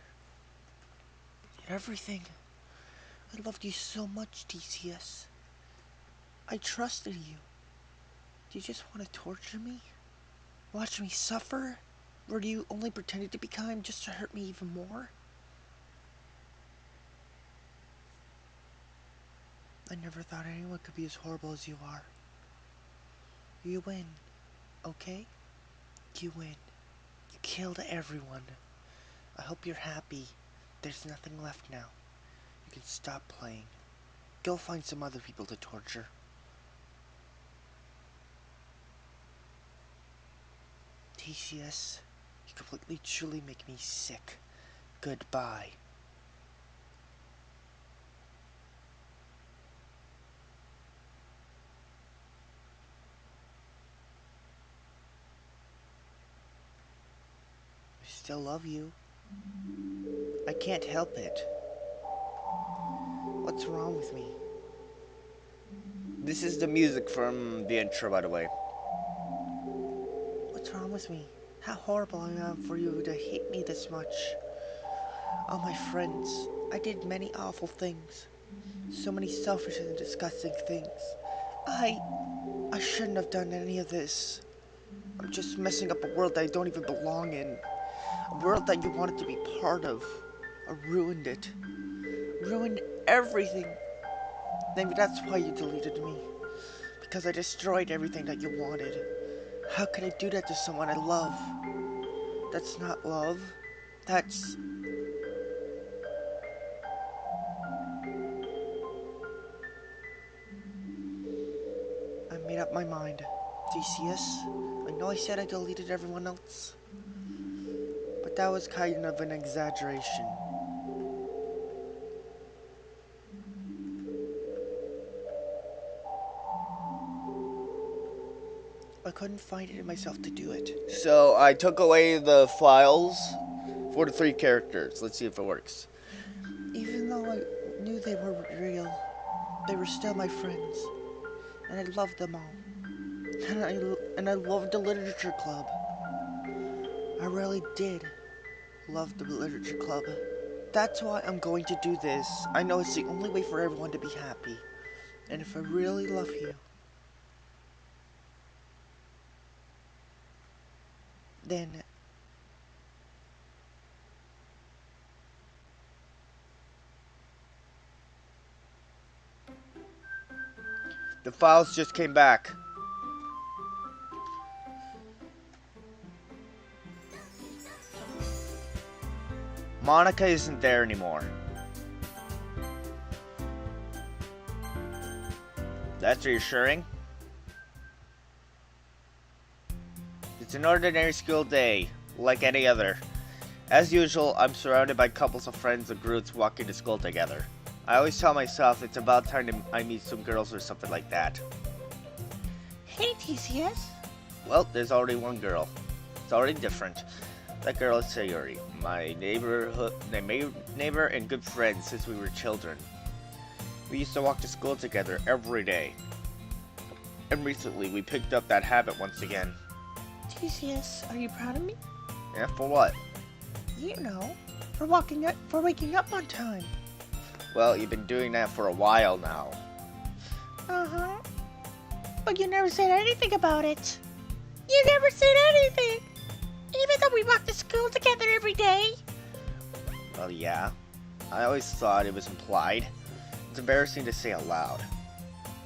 Everything. I loved you so much, TCS. I trusted you. Do you just want to torture me? Watch me suffer? Or do you only pretended to be kind just to hurt me even more? I never thought anyone could be as horrible as you are. You win, okay? You win. You killed everyone. I hope you're happy. There's nothing left now. You can stop playing. Go find some other people to torture. TCS, you completely truly make me sick. Goodbye. I still love you. I can't help it. What's wrong with me? This is the music from the intro, by the way. What's wrong with me? How horrible I am for you to hate me this much. All my friends, I did many awful things. So many selfish and disgusting things. I shouldn't have done any of this. I'm just messing up a world that I don't even belong in. A world that you wanted to be part of. I ruined it. Ruined everything. Maybe that's why you deleted me. Because I destroyed everything that you wanted. How could I do that to someone I love? That's not love. That's... I made up my mind. TCS, I know I said I deleted everyone else. But that was kind of an exaggeration. I couldn't find it in myself to do it. So I took away the files for the 3 characters. Let's see if it works. Even though I knew they were real, they were still my friends. And I loved them all. And I loved the literature club. I really did love the literature club. That's why I'm going to do this. I know it's the only way for everyone to be happy. And if I really love you, then The files just came back. Monika isn't there anymore. That's reassuring. It's an ordinary school day, like any other. As usual, I'm surrounded by couples of friends and groups walking to school together. I always tell myself it's about time I meet some girls or something like that. hey TCS. Well, there's already one girl. It's already different. That girl is Sayuri, my neighbor and good friend since we were children. We used to walk to school together every day. And recently, we picked up that habit once again. TCS, are you proud of me? Yeah, for what? You know, for waking up on time. Well, you've been doing that for a while now. Uh-huh. But you never said anything about it. You never said anything. Even though we walk to school together every day. Well, yeah. I always thought it was implied. It's embarrassing to say out loud.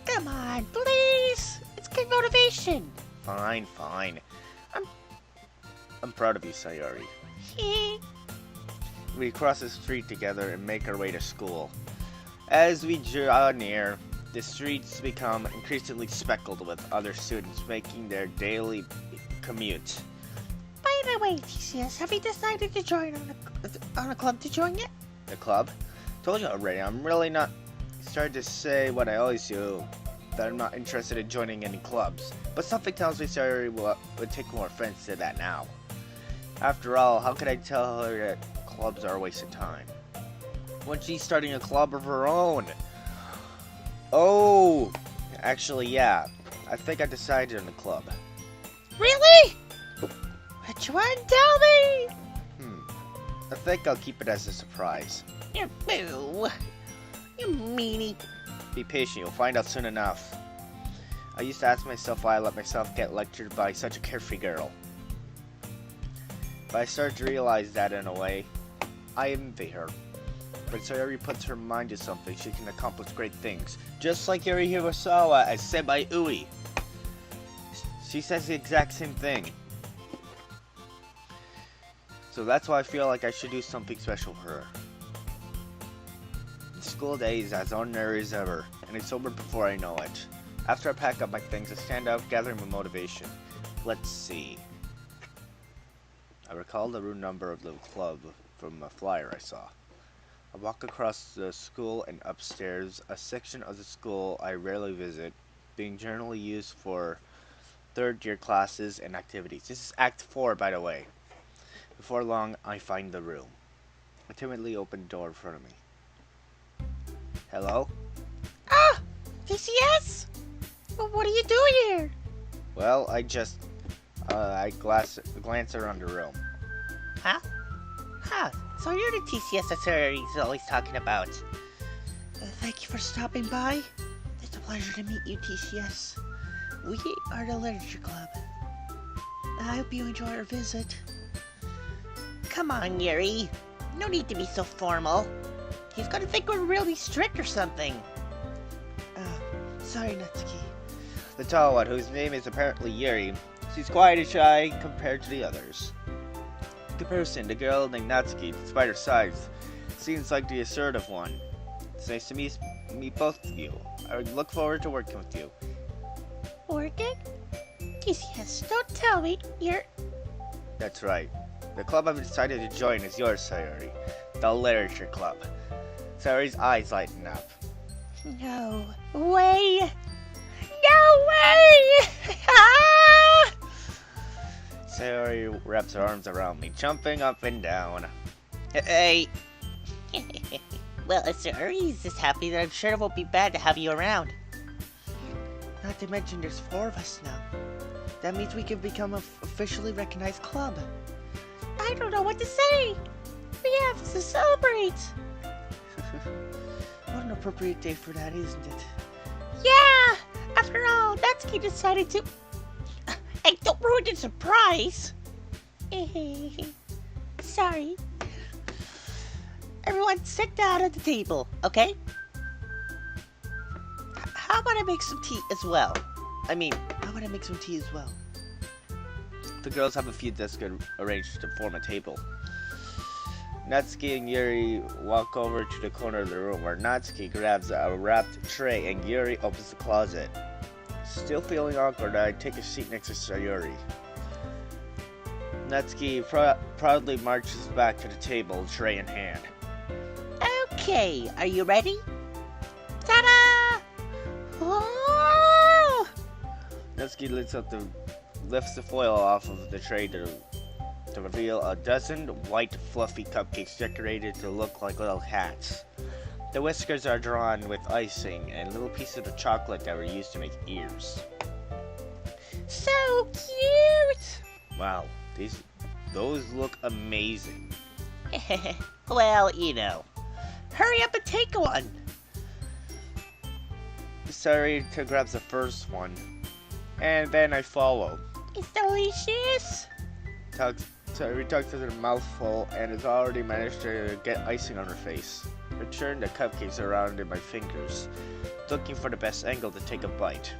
Come on, please. It's good motivation. Fine, fine. I'm proud of you, Sayuri. We cross the street together and make our way to school. As we draw near, the streets become increasingly speckled with other students making their daily commute. By the way, TCS, have you decided to join on a club to join yet? The club? Told you already, I'm really not starting to say what I always do, that I'm not interested in joining any clubs. But something tells me Sayuri would take more offense to that now. After all, how could I tell her that clubs are a waste of time when she's starting a club of her own? Oh, actually, yeah. I think I decided on the club. Really? Which one? Tell me! I think I'll keep it as a surprise. You boo. You meanie. Be patient, you'll find out soon enough. I used to ask myself why I let myself get lectured by such a carefree girl. But I started to realize that in a way, I envy her. When Sayori puts her mind to something, she can accomplish great things. Just like Yuri Hirasawa, as said by Ui. She says the exact same thing. So that's why I feel like I should do something special for her. The school day is as ordinary as ever, and it's over before I know it. After I pack up my things, I stand up, gathering my motivation. Let's see. I recall the room number of the club from a flyer I saw. I walk across the school and upstairs, a section of the school I rarely visit, being generally used for third-year classes and activities. This is Act 4, by the way. Before long, I find the room. I timidly open the door in front of me. Hello? Ah! TCS? Well, what are you doing here? Well, I glance around the room. Huh? Huh. So you're the TCS that Sayori's always talking about. Thank you for stopping by. It's a pleasure to meet you, TCS. We are the Literature Club. I hope you enjoy our visit. Come on, Yuri. No need to be so formal. He's gonna think we're really strict or something. Sorry, Natsuki. The tall one, whose name is apparently Yuri, she's quiet and shy compared to the others. In comparison, the girl named Natsuki, despite her size, seems like the assertive one. It's nice to meet both of you. I look forward to working with you. Working? TCS, don't tell me you're... That's right. The club I've decided to join is yours, Sayori. The Literature Club. Sayori's eyes lighten up. No way! No way! Ah! Sayori wraps her arms around me, jumping up and down. Hey! Well, if Sayori's this happy, then I'm sure it won't be bad to have you around. Not to mention there's 4 of us now. That means we can become an officially recognized club. I don't know what to say! We have to celebrate! What an appropriate day for that, isn't it? Yeah! After all, Natsuki decided to... Hey, don't ruin the surprise! Sorry. Everyone sit down at the table, okay? How about I make some tea as well? How about I make some tea as well? The girls have a few desks arranged to form a table. Natsuki and Yuri walk over to the corner of the room where Natsuki grabs a wrapped tray and Yuri opens the closet. Still feeling awkward, I take a seat next to Sayori. Natsuki proudly marches back to the table, tray in hand. Okay, are you ready? Ta-da! Oh! Natsuki lifts the foil off of the tray to reveal a dozen white fluffy cupcakes decorated to look like little hats. The whiskers are drawn with icing and little pieces of chocolate that were used to make ears. So cute! Wow, those look amazing. Well, you know. Hurry up and take one! Sayori grabs the first one, and then I follow. It's delicious! Sayori tucks in her mouthful and has already managed to get icing on her face. I turn the cupcakes around in my fingers, looking for the best angle to take a bite.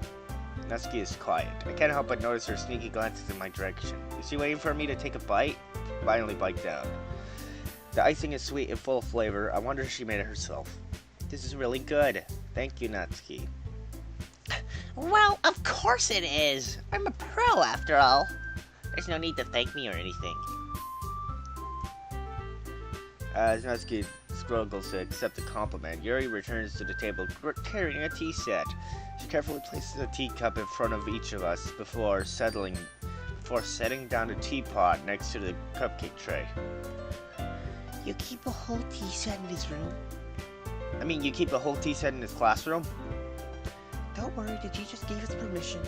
Natsuki is quiet. I can't help but notice her sneaky glances in my direction. Is she waiting for me to take a bite? Finally bite down. The icing is sweet and full of flavor. I wonder if she made it herself. This is really good. Thank you, Natsuki. Well, of course it is! I'm a pro after all. There's no need to thank me or anything. As Natsuki struggles to accept the compliment, Yuri returns to the table carrying a tea set. She carefully places a teacup in front of each of us before setting down the teapot next to the cupcake tray. You keep a whole tea set in this room? You keep a whole tea set in this classroom? Don't worry, the teachers gave us permission.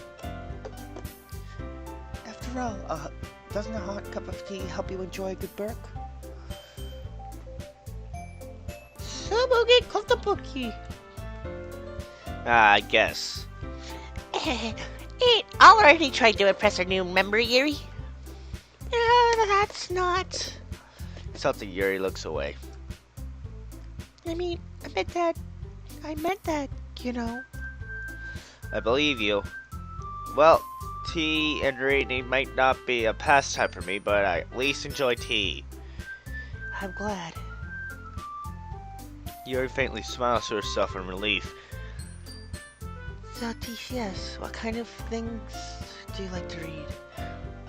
After all, doesn't a hot cup of tea help you enjoy a good book? Sabugi kotobuki. I guess. It already tried to impress our new member, Yuri. That's not... Something Yuri looks away. I mean, I meant that, you know. I believe you. Well, tea and reading might not be a pastime for me, but I at least enjoy tea. I'm glad. Yuri faintly smiles to herself in relief. So, TCS, what kind of things do you like to read?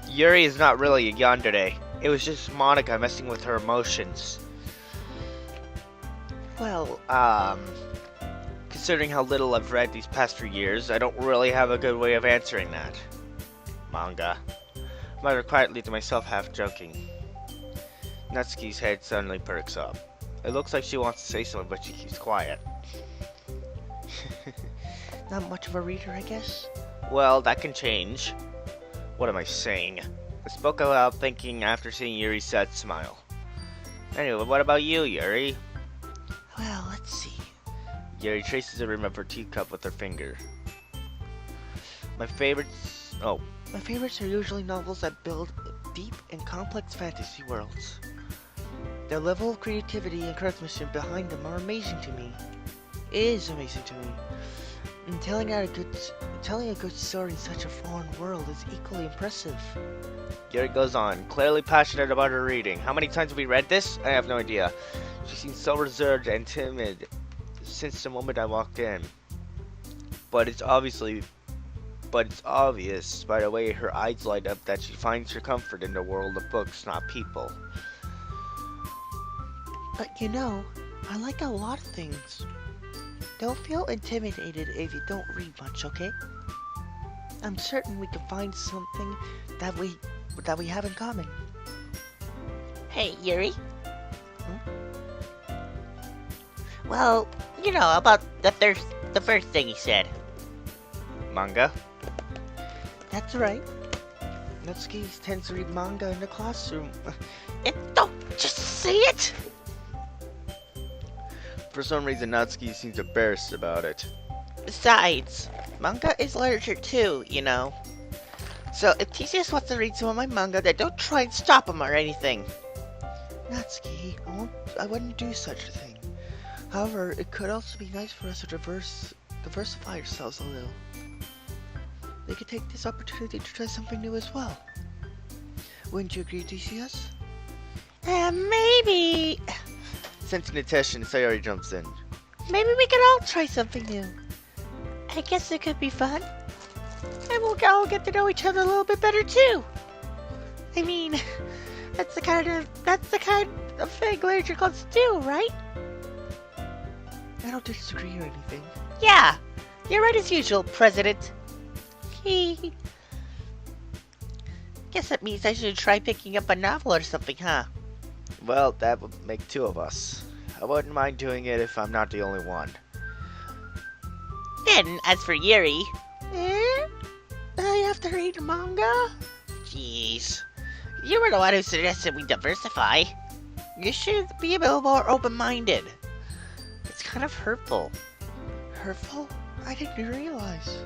Yuri is not really a yandere. It was just Monika messing with her emotions. Well, Considering how little I've read these past few years, I don't really have a good way of answering that. Manga. I muttered quietly to myself, half joking. Natsuki's head suddenly perks up. It looks like she wants to say something, but she keeps quiet. not much of a reader, I guess. Well, that can change. What am I saying? I spoke aloud, thinking after seeing Yuri's sad smile. Anyway, what about you, Yuri? Well, let's see. Yuri traces the rim of her teacup with her finger. My favorites... Oh. My favorites are usually novels that build deep and complex fantasy worlds. The level of creativity and craftsmanship behind them are amazing to me. It is amazing to me. And telling a good story in such a foreign world is equally impressive. Yuri goes on, clearly passionate about her reading. How many times have we read this? I have no idea. She seems so reserved and timid since the moment I walked in. But it's obvious by the way her eyes light up that she finds her comfort in the world of books, not people. But you know, I like a lot of things. Don't feel intimidated if you don't read much, okay? I'm certain we can find something that we have in common. Hey, Yuri? Well, you know, about the first thing he said. Manga? That's right. Natsuki tends to read manga in the classroom. Don't just say it! For some reason, Natsuki seems embarrassed about it. Besides, manga is literature too, you know. So if TCS wants to read some of my manga, then don't try and stop him or anything. Natsuki, I wouldn't do such a thing. However, it could also be nice for us to diversify ourselves a little. We could take this opportunity to try something new as well. Wouldn't you agree, TCS? Maybe. Sensing the tension, Sayori jumps in. Maybe we could all try something new. I guess it could be fun. And we'll all get to know each other a little bit better too. I mean, that's the kind of thing literature clubs do, right? I don't disagree or anything. Yeah, you're right as usual, President. Guess that means I should try picking up a novel or something, huh? Well, that would make two of us. I wouldn't mind doing it if I'm not the only one. Then, as for Yuri... I have to read manga? Jeez. You were the one who suggested we diversify. You should be a little more open-minded. It's kind of hurtful. Hurtful? I didn't realize.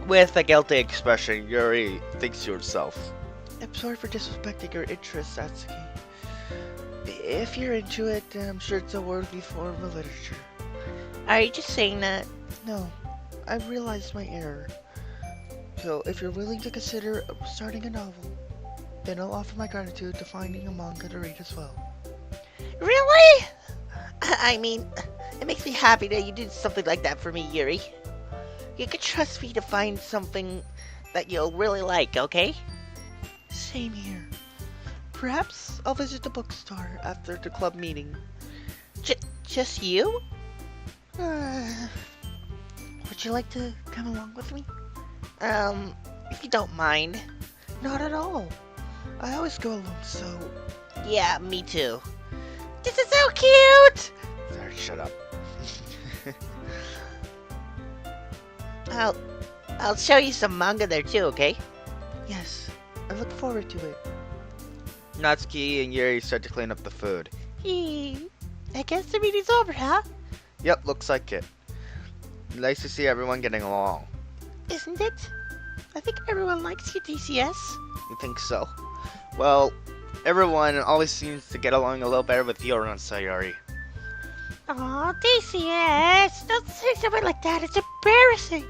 With a guilty expression, Yuri thinks to herself. I'm sorry for disrespecting your interests, Satsuki. If you're into it, then I'm sure it's a worthy form of literature. Are you just saying that? No, I realized my error. So, if you're willing to consider starting a novel, then I'll offer my gratitude to finding a manga to read as well. Really? I mean, it makes me happy that you did something like that for me, Yuri. You can trust me to find something that you'll really like, okay? Same here. Perhaps I'll visit the bookstore after the club meeting. Just you? Would you like to come along with me? If you don't mind. Not at all. I always go alone, so... Yeah, me too. This is so cute! Sorry, shut up. I'll show you some manga there too, okay? Yes, I look forward to it. Natsuki and Yuri start to clean up the food. I guess the meeting's over, huh? Yep, looks like it. Nice to see everyone getting along. Isn't it? I think everyone likes you, TCS. You think so? Well, everyone always seems to get along a little better with Yuri and Sayori. Aw, TCS! Don't say something like that, it's embarrassing!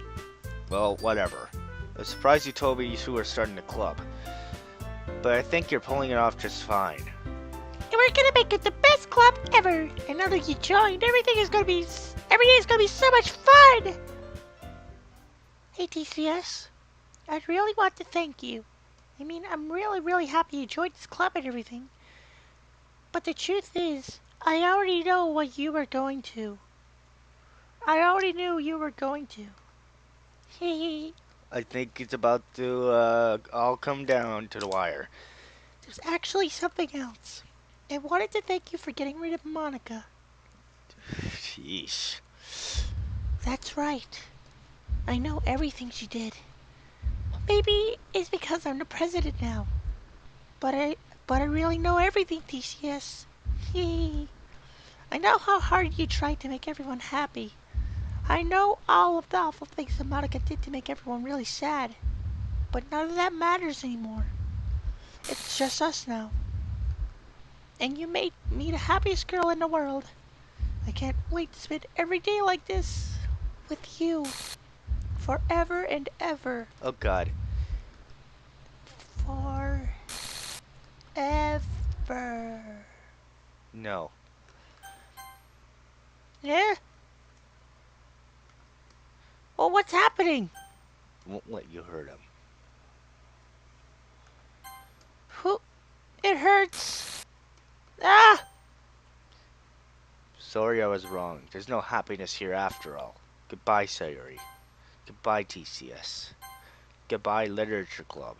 Well, whatever. I was surprised you told me you two were starting a club. But I think you're pulling it off just fine. And we're gonna make it the best club ever! And now that you joined, every day is gonna be so much fun! Hey, TCS. I'd really want to thank you. I mean, I'm really happy you joined this club and everything. But the truth is, I already know what you were going to. I already knew you were going to. Hehe. I think it's about to all come down to the wire. There's actually something else. I wanted to thank you for getting rid of Monika. Sheesh. That's right. I know everything she did. Maybe it's because I'm the president now. But I really know everything, TCS. Hehe. I know how hard you tried to make everyone happy. I know all of the awful things that Monica did to make everyone really sad. But none of that matters anymore. It's just us now. And you made me the happiest girl in the world. I can't wait to spend every day like this with you. Forever and ever. Oh god. Forever. No. Yeah? Well, what's happening? Won't let you hurt him. Who? It hurts. Ah! Sorry I was wrong. There's no happiness here after all. Goodbye, Sayori. Goodbye, TCS. Goodbye, Literature Club.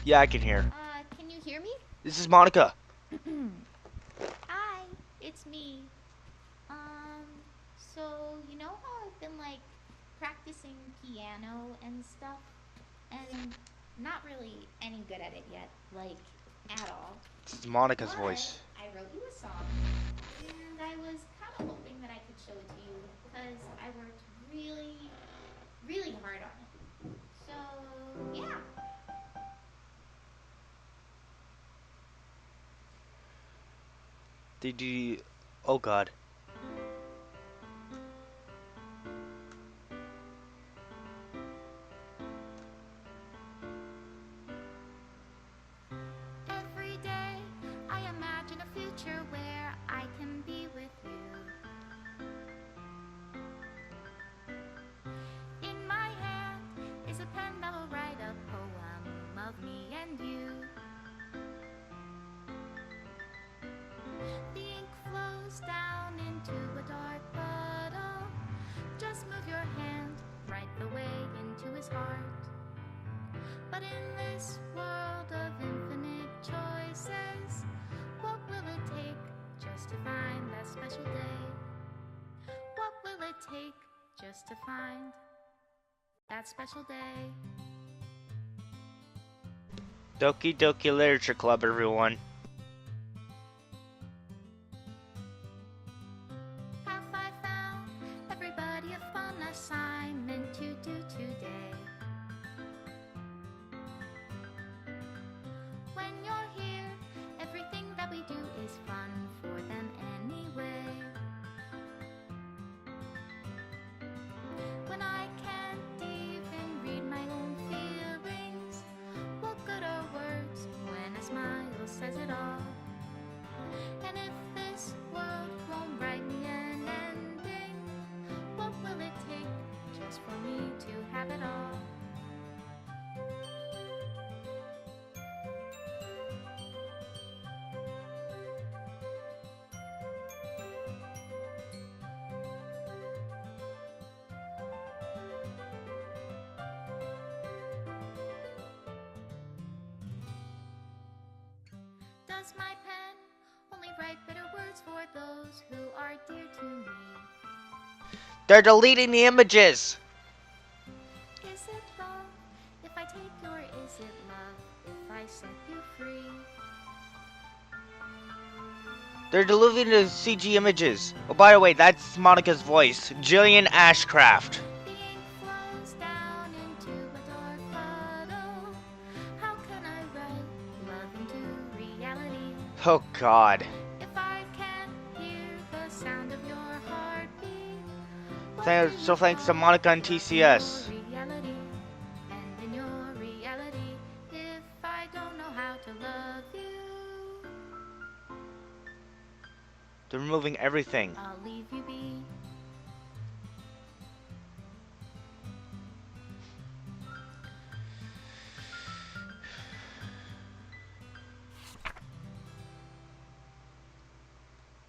Yeah, I can hear. Can you hear me? This is Monika. Hi, it's me. So you know how I've been like practicing piano and stuff, and not really any good at it yet, like at all. This is Monika's But voice. I wrote you a song, and I was kind of hoping that I could show it to you because I worked really hard on it. So yeah. Did you... Oh god. Every day I imagine a future where I can be with you. In my hand is a pen that will write a poem of me and you. The ink flows down into a dark puddle. Just move your hand right the way into his heart. But in this world of infinite choices, what will it take just to find that special day? What will it take just to find that special day? Doki Doki Literature Club, everyone. Have I found everybody a fun assignment to do today? When you're here, everything that we do is fun for them anyway. When I can't even read my own feelings, what good are words when a smile says it all? And if this world won't write me an ending, what will it take just for me to have it all? does my pen only write bitter words for those who are dear to me? They're deleting the images. Is it love if I take you, or is it love if I set you free? They're deleting the CG images. Oh, by the way, that's Monika's voice, Jillian Ashcraft. The ink flows down into a dark puddle. How can I write love into reality Oh God. if I can't hear the sound of your heartbeat? So thanks to Monika and TCS. Reality, and in your reality, if I don't know how to love you, They're removing everything. I'll leave you be.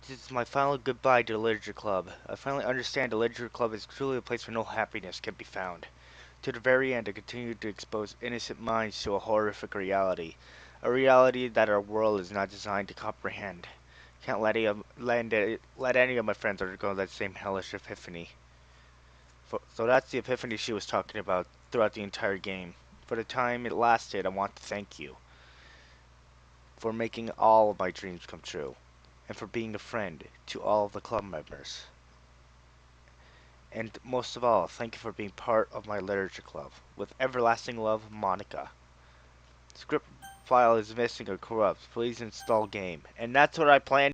This is my final goodbye to the Literature Club. I finally understand the Literature Club is truly a place where no happiness can be found. To the very end, I continued to expose innocent minds to a horrific reality. A reality that our world is not designed to comprehend. Can't let any of my friends undergo that same hellish epiphany. So that's the epiphany she was talking about throughout the entire game. For the time it lasted, I want to thank you for making all of my dreams come true, and for being a friend to all of the club members. And most of all, thank you for being part of my literature club. With everlasting love, Monika. Script file is missing or corrupt. Please install game. And that's what I plan